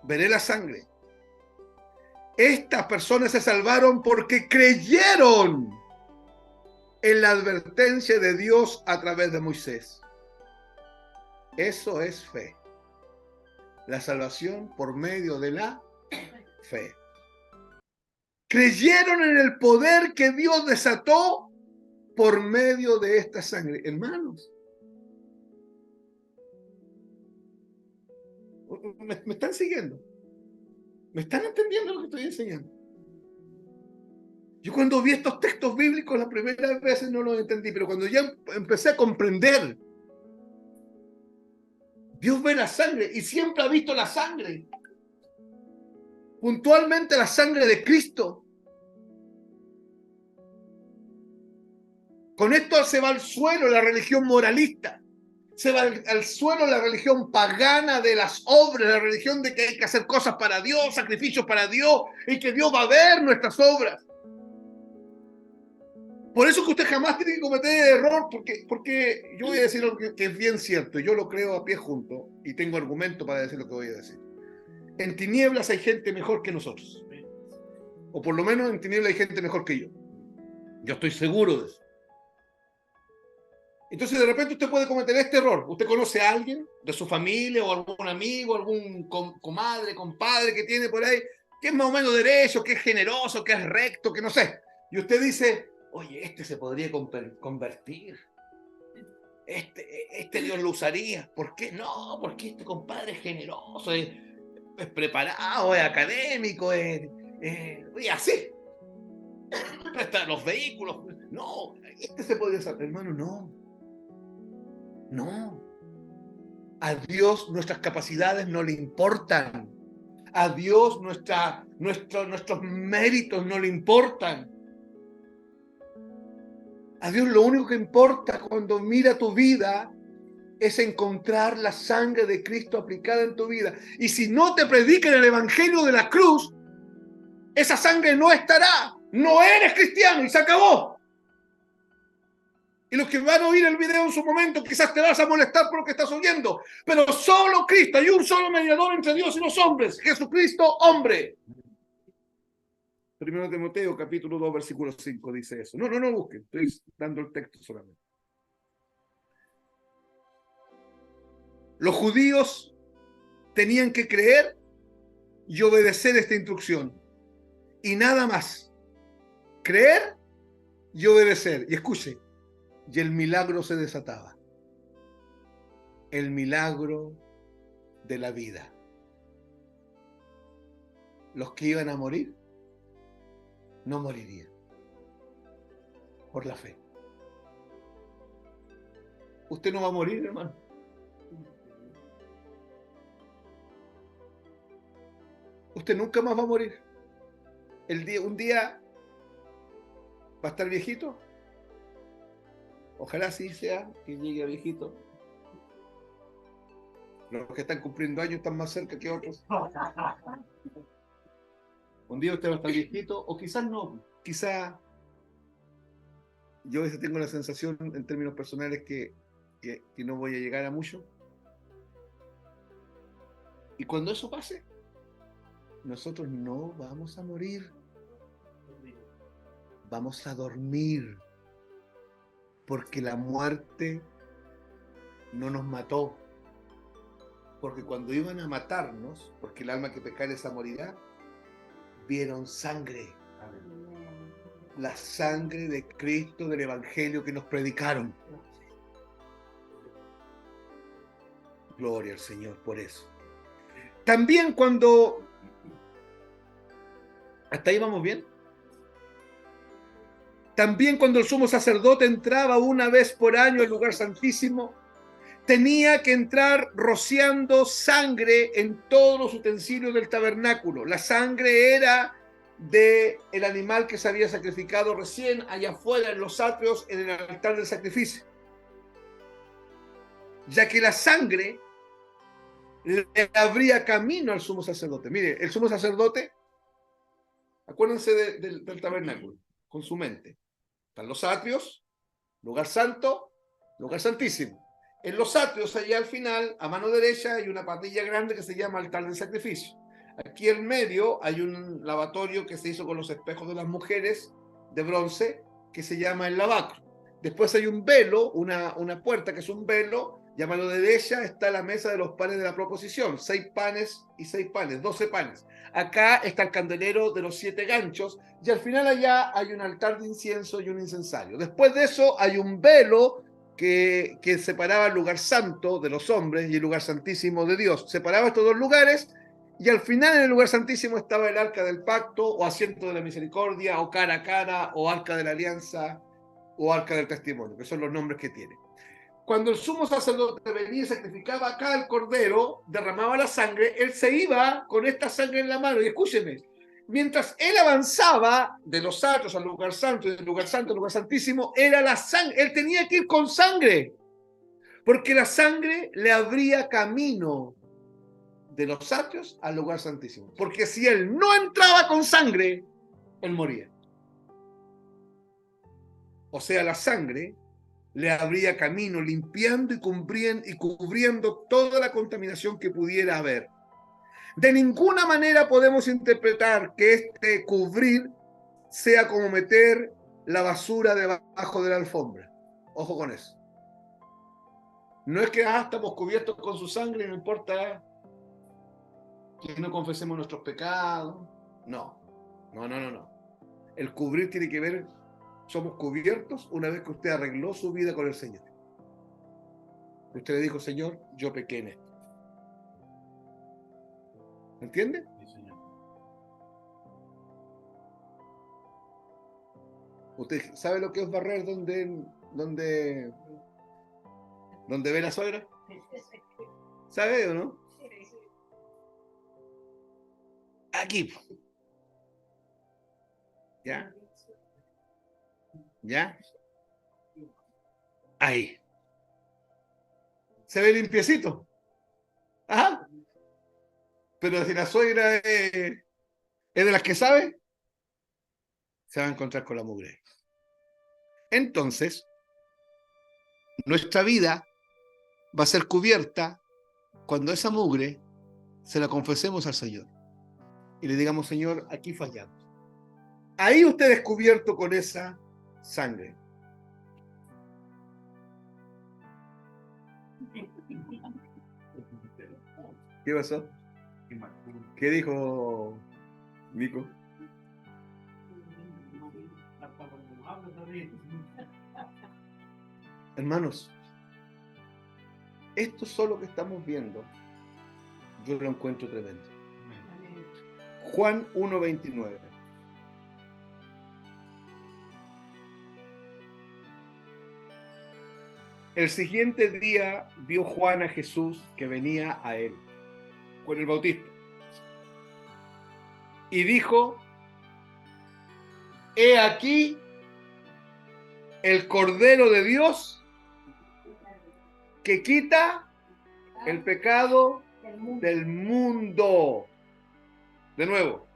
Veré la sangre. Estas personas se salvaron porque creyeron en la advertencia de Dios a través de Moisés. Eso es fe. La salvación por medio de la fe. Creyeron en el poder que Dios desató por medio de esta sangre. Hermanos, ¿me están siguiendo? ¿Me están entendiendo lo que estoy enseñando? Yo cuando vi estos textos bíblicos las primeras veces no los entendí, pero cuando ya empecé a comprender, Dios ve la sangre y siempre ha visto la sangre. Puntualmente la sangre de Cristo. Con esto se va al suelo la religión moralista. Se va al suelo la religión pagana de las obras, la religión de que hay que hacer cosas para Dios, sacrificios para Dios, y que Dios va a ver nuestras obras. Por eso que usted jamás tiene que cometer error, porque yo voy a decir algo que es bien cierto, yo lo creo a pie junto, y tengo argumento para decir lo que voy a decir. En tinieblas hay gente mejor que nosotros. O por lo menos en tinieblas hay gente mejor que yo. Yo estoy seguro de eso. Entonces de repente usted puede cometer este error. Usted conoce a alguien de su familia o algún amigo, algún comadre, compadre que tiene por ahí, que es más o menos derecho, que es generoso, que es recto, que no sé. Y usted dice, oye, este se podría convertir. Este Dios lo usaría. ¿Por qué? No, porque este compadre es generoso, es preparado, es académico, y así. Están los vehículos. No, este se podría hacer. Hermano, no. No. A Dios nuestras capacidades no le importan. A Dios nuestros méritos no le importan. A Dios lo único que importa cuando mira tu vida es encontrar la sangre de Cristo aplicada en tu vida. Y si no te predican el evangelio de la cruz, esa sangre no estará. No eres cristiano y se acabó. Y los que van a oír el video en su momento, quizás te vas a molestar por lo que estás oyendo. Pero solo Cristo, hay un solo mediador entre Dios y los hombres, Jesucristo, hombre. 1 Timoteo, capítulo 2, versículo 5, dice eso. No busquen, estoy dando el texto solamente. Los judíos tenían que creer y obedecer esta instrucción. Y nada más. Creer y obedecer. Y escuche, y el milagro se desataba. El milagro de la vida. Los que iban a morir no morirían por la fe. Usted no va a morir, hermano. Usted nunca más va a morir. Un día va a estar viejito. Ojalá sí sea que llegue a viejito. Los que están cumpliendo años están más cerca que otros. Un día usted va a estar viejito, o quizás no. Quizás yo a veces tengo la sensación, en términos personales, que no voy a llegar a mucho. Y cuando eso pase, nosotros no vamos a morir. Vamos a dormir. Porque la muerte no nos mató. Porque cuando iban a matarnos, porque el alma que pecare esa morirá, vieron sangre. La sangre de Cristo, del Evangelio que nos predicaron. Gloria al Señor por eso. También cuando... ¿Hasta ahí vamos bien? También cuando el sumo sacerdote entraba una vez por año al lugar santísimo, tenía que entrar rociando sangre en todos los utensilios del tabernáculo. La sangre era del animal que se había sacrificado recién allá afuera en los atrios en el altar del sacrificio. Ya que la sangre le abría camino al sumo sacerdote. Mire, el sumo sacerdote, acuérdense del tabernáculo, con su mente. Están los atrios, lugar santo, lugar santísimo. En los atrios, allá al final, a mano derecha, hay una parrilla grande que se llama altar del sacrificio. Aquí en medio hay un lavatorio que se hizo con los espejos de las mujeres de bronce, que se llama el lavacro. Después hay un velo, una puerta que es un velo, y a mano derecha está la mesa de los panes de la proposición. 6 panes y 6 panes, 12 panes. Acá está el candelero de los 7 ganchos, y al final allá hay un altar de incienso y un incensario. Después de eso hay un velo que separaba el lugar santo de los hombres y el lugar santísimo de Dios. Separaba estos dos lugares, y al final en el lugar santísimo estaba el arca del pacto, o asiento de la misericordia, o cara a cara, o arca de la alianza, o arca del testimonio, que son los nombres que tiene. Cuando el sumo sacerdote venía y sacrificaba acá al cordero, derramaba la sangre, él se iba con esta sangre en la mano. Y escúcheme, mientras él avanzaba de los atrios al lugar santo y del lugar santo al lugar santísimo, era la sangre. Él tenía que ir con sangre, porque la sangre le abría camino de los atrios al lugar santísimo. Porque si él no entraba con sangre, él moría. O sea, la sangre le abría camino, limpiando y cubriendo toda la contaminación que pudiera haber. De ninguna manera podemos interpretar que este cubrir sea como meter la basura debajo de la alfombra. Ojo con eso. No es que estamos cubiertos con su sangre y no importa que no confesemos nuestros pecados. No. El cubrir tiene que ver, somos cubiertos una vez que usted arregló su vida con el Señor. Usted le dijo, Señor, yo pequé en esto. ¿Entiende? Sí, señor. ¿Usted sabe lo que es barrer donde ve la suegra? ¿Sabe o no? Aquí. ¿Ya? ¿Ya? Ahí. Se ve limpiecito. Ajá. Pero si la suegra es de las que sabe, se va a encontrar con la mugre. Entonces, nuestra vida va a ser cubierta cuando esa mugre se la confesemos al Señor. Y le digamos, Señor, aquí fallamos. Ahí usted es cubierto con esa sangre. ¿Qué pasó? ¿Qué dijo Nico? Hasta cuando nos habla también. Hermanos, esto solo que estamos viendo, yo lo encuentro tremendo. Juan 1:29. El siguiente día vio Juan a Jesús que venía a él con el bautismo. Y dijo: He aquí el Cordero de Dios que quita el pecado del mundo. De nuevo.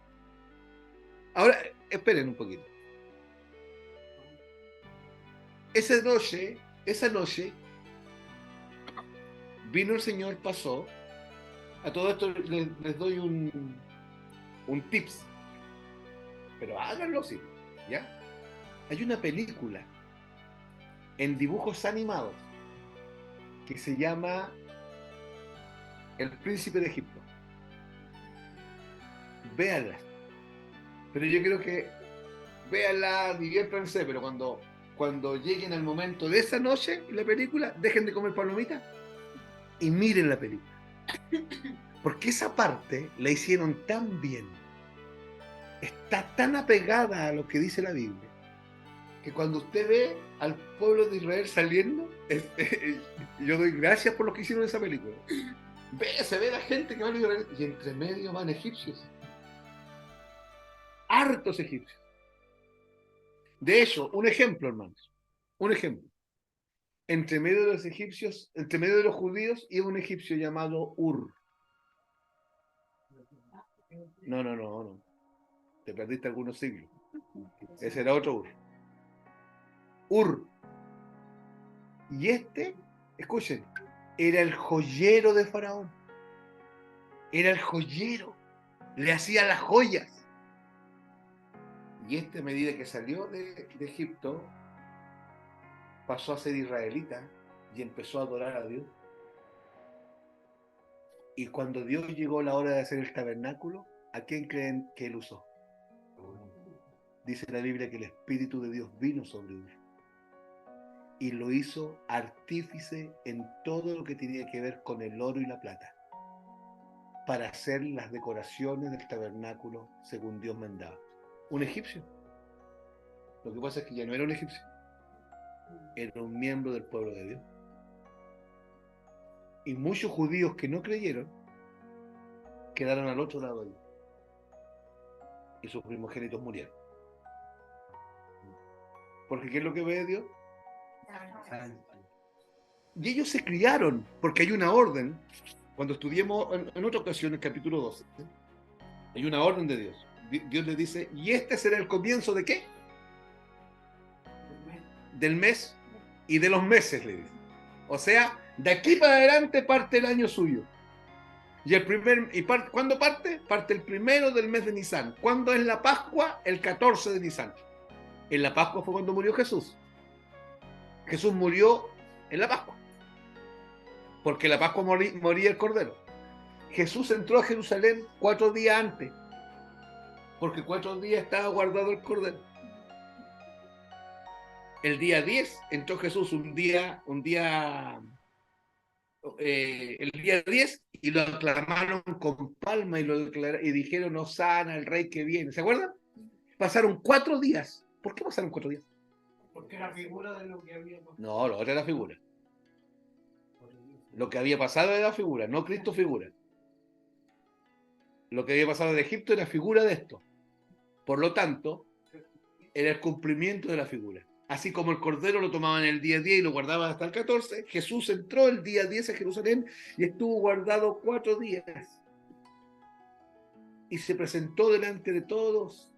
Ahora, esperen un poquito. Esa noche, vino el Señor, pasó. A todo esto les doy un tips. Pero háganlo sí, ¿ya? Hay una película en dibujos animados que se llama El Príncipe de Egipto. Véanla. Pero yo creo que véanla, diviértanse, pero cuando lleguen al momento de esa noche en la película, dejen de comer palomitas y miren la película. Porque esa parte la hicieron tan bien, está tan apegada a lo que dice la Biblia, que cuando usted ve al pueblo de Israel saliendo, yo doy gracias por lo que hicieron en esa película. Se ve la gente que va a Israel y entre medio van egipcios. Hartos egipcios. De hecho, un ejemplo, hermanos. Un ejemplo. Entre medio de los egipcios, entre medio de los judíos, iba un egipcio llamado Ur. No. Te perdiste algunos siglos. Ese era otro Ur. Ur. Y escuchen, era el joyero de Faraón. Era el joyero. Le hacía las joyas. Y a medida que salió de Egipto, pasó a ser israelita y empezó a adorar a Dios. Y cuando Dios llegó la hora de hacer el tabernáculo, ¿a quién creen que él usó? Dice la Biblia que el Espíritu de Dios vino sobre él. Y lo hizo artífice en todo lo que tenía que ver con el oro y la plata, para hacer las decoraciones del tabernáculo según Dios mandaba. Un egipcio. Lo que pasa es que ya no era un egipcio, era un miembro del pueblo de Dios. Y muchos judíos que no creyeron quedaron al otro lado de Dios. Y sus primogénitos murieron. Porque ¿qué es lo que ve Dios? Y ellos se criaron, porque hay una orden. Cuando estudiemos en otra ocasión, el capítulo 12, hay una orden de Dios. Dios le dice, ¿y este será el comienzo de qué? Del mes y de los meses, le dice. O sea, de aquí para adelante parte el año suyo. ¿Cuándo parte? Parte el 1 del mes de Nisan. ¿Cuándo es la Pascua? El 14 de Nisan. En la Pascua fue cuando murió Jesús. Jesús murió en la Pascua. Porque en la Pascua moría el Cordero. Jesús entró a Jerusalén 4 días antes. Porque 4 días estaba guardado el Cordero. El día 10 entró Jesús el día 10 y lo aclamaron con palma y dijeron, Hosana, el rey que viene. ¿Se acuerdan? Pasaron 4 días. ¿Por qué pasaron 4 días? Porque era figura de lo que había pasado. No, lo otro era figura. Lo que había pasado era figura, no Cristo figura. Lo que había pasado en Egipto era figura de esto. Por lo tanto, era el cumplimiento de la figura. Así como el Cordero lo tomaban el día 10 y lo guardaban hasta el 14, Jesús entró el día 10 a Jerusalén y estuvo guardado 4 días. Y se presentó delante de todos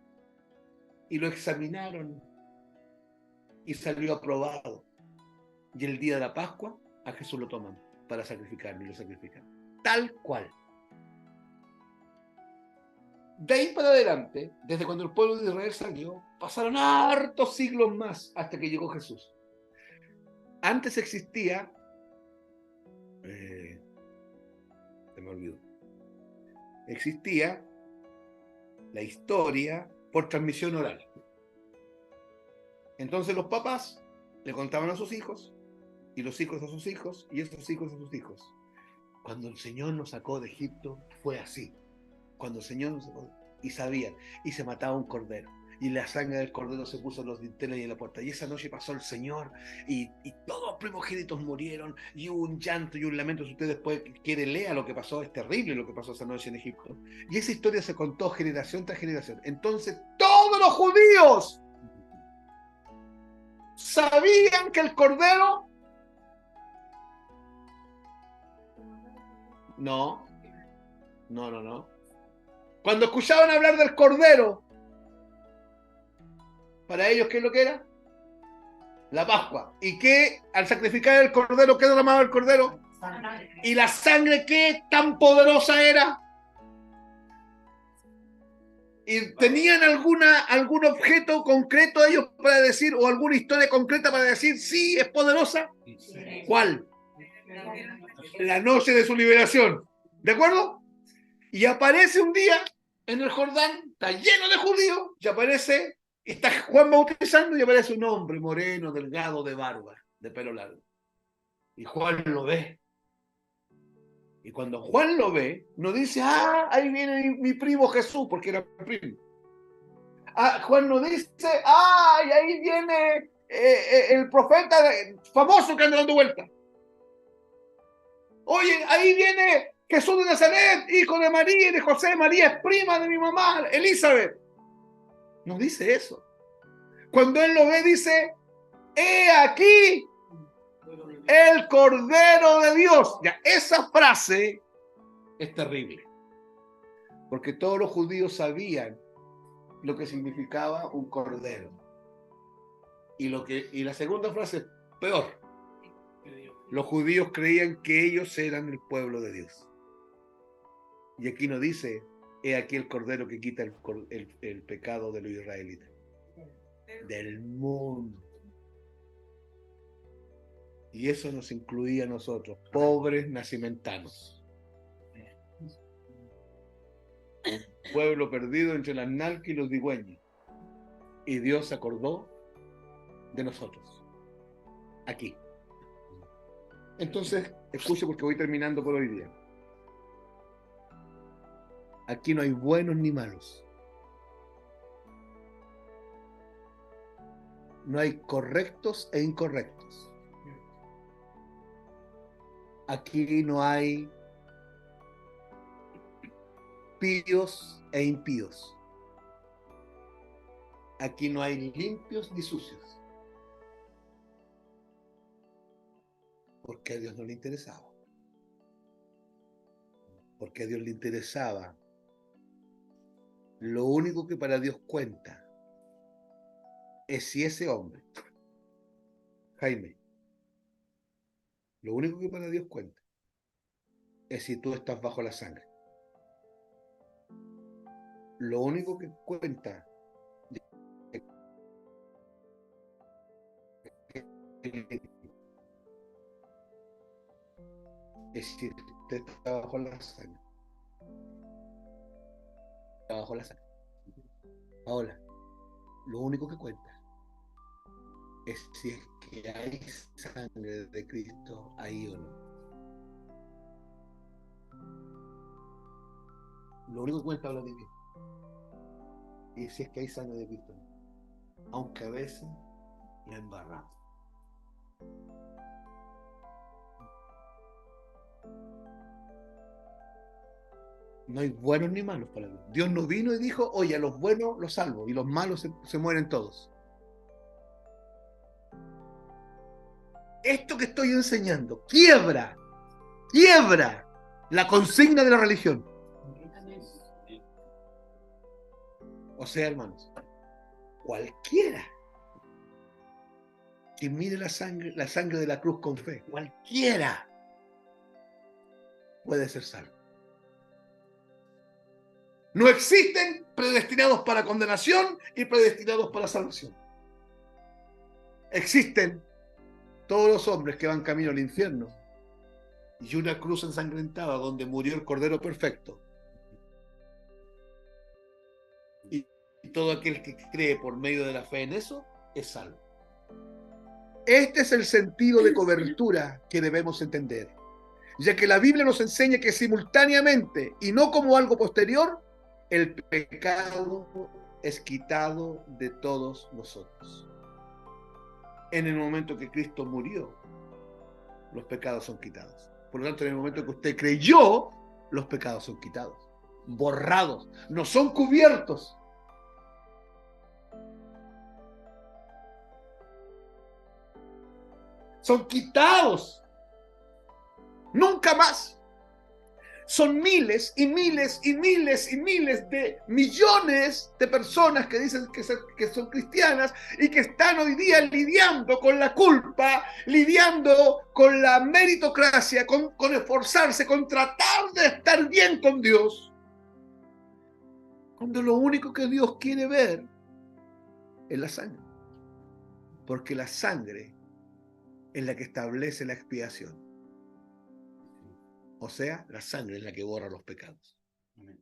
y lo examinaron y salió aprobado. Y el día de la Pascua a Jesús lo toman para sacrificarlo y lo sacrifican. Tal cual. De ahí para adelante, desde cuando el pueblo de Israel salió, pasaron hartos siglos más hasta que llegó Jesús. Antes existía, se me olvidó. existía la historia por transmisión oral. Entonces los papás le contaban a sus hijos, y los hijos a sus hijos, y esos hijos a sus hijos. Cuando el Señor nos sacó de Egipto, fue así. Cuando el Señor nos sacó, y sabían, y se mataba un cordero, y la sangre del cordero se puso en los dinteles y en la puerta, y esa noche pasó el Señor, y todos los primogénitos murieron, y hubo un llanto y un lamento. Si usted después quiere, lea lo que pasó, es terrible lo que pasó esa noche en Egipto. Y esa historia se contó generación tras generación. Entonces, todos los judíos sabían que el cordero... No. Cuando escuchaban hablar del cordero, para ellos, ¿qué es lo que era? La Pascua. ¿Y qué? Al sacrificar el cordero, ¿qué derramaba el cordero? ¿Y la sangre qué tan poderosa era? ¿Y tenían algún objeto concreto ellos para decir, o alguna historia concreta para decir, sí, es poderosa? ¿Cuál? La noche de su liberación. ¿De acuerdo? Y aparece un día en el Jordán, está lleno de judíos, y aparece, está Juan bautizando, y aparece un hombre moreno, delgado, de barba, de pelo largo. Y Juan lo ve. Y cuando Juan lo ve, no dice, ahí viene mi primo Jesús, porque era primo. Juan no dice, y ahí viene el profeta famoso que anda dando vuelta. Oye, ahí viene Jesús de Nazaret, hijo de María y de José. María es prima de mi mamá, Elizabeth. No dice eso. Cuando él lo ve, dice, he aquí el Cordero de Dios. Ya, esa frase es terrible. Porque todos los judíos sabían lo que significaba un cordero. Y la segunda frase es peor. Los judíos creían que ellos eran el pueblo de Dios. Y aquí no dice, he aquí el cordero que quita el pecado de los israelitas. Del mundo. Y eso nos incluía a nosotros, pobres nacimentanos. Pueblo perdido entre las nalcas y los digüeños. Y Dios se acordó de nosotros. Aquí. Entonces, escuche porque voy terminando por hoy día. Aquí no hay buenos ni malos. No hay correctos e incorrectos. Aquí no hay píos e impíos. Aquí no hay limpios ni sucios. Porque a Dios no le interesaba. Porque a Dios le interesaba. Lo único que para Dios cuenta es si ese hombre, Jaime, lo único que para Dios cuenta es si tú estás bajo la sangre. Lo único que cuenta es si usted está bajo la sangre. Está bajo la sangre. Ahora, lo único que cuenta es si es que hay sangre de Cristo ahí o no. Lo único que cuenta habla de Dios. Y si es que hay sangre de Cristo, aunque a veces la embarramos. No hay buenos ni malos para Dios. Dios no vino y dijo, oye, a los buenos los salvo y los malos se mueren todos. Esto que estoy enseñando quiebra la consigna de la religión. O sea, hermanos, cualquiera que mire la sangre de la cruz con fe, cualquiera puede ser salvo. No existen predestinados para condenación y predestinados para salvación. Existen todos los hombres que van camino al infierno y una cruz ensangrentada donde murió el Cordero Perfecto todo aquel que cree por medio de la fe en eso es salvo. Este es el sentido de cobertura que debemos entender, ya que la Biblia nos enseña que simultáneamente y no como algo posterior, el pecado es quitado de todos nosotros. En el momento que Cristo murió, los pecados son quitados. Por lo tanto, en el momento que usted creyó, los pecados son quitados, borrados, no son cubiertos. Son quitados. Nunca más. Son miles y miles y miles y miles de millones de personas que dicen que son cristianas y que están hoy día lidiando con la culpa, lidiando con la meritocracia, con esforzarse, con tratar de estar bien con Dios. Cuando lo único que Dios quiere ver es la sangre. Porque la sangre es la que establece la expiación. O sea, la sangre es la que borra los pecados. Amén.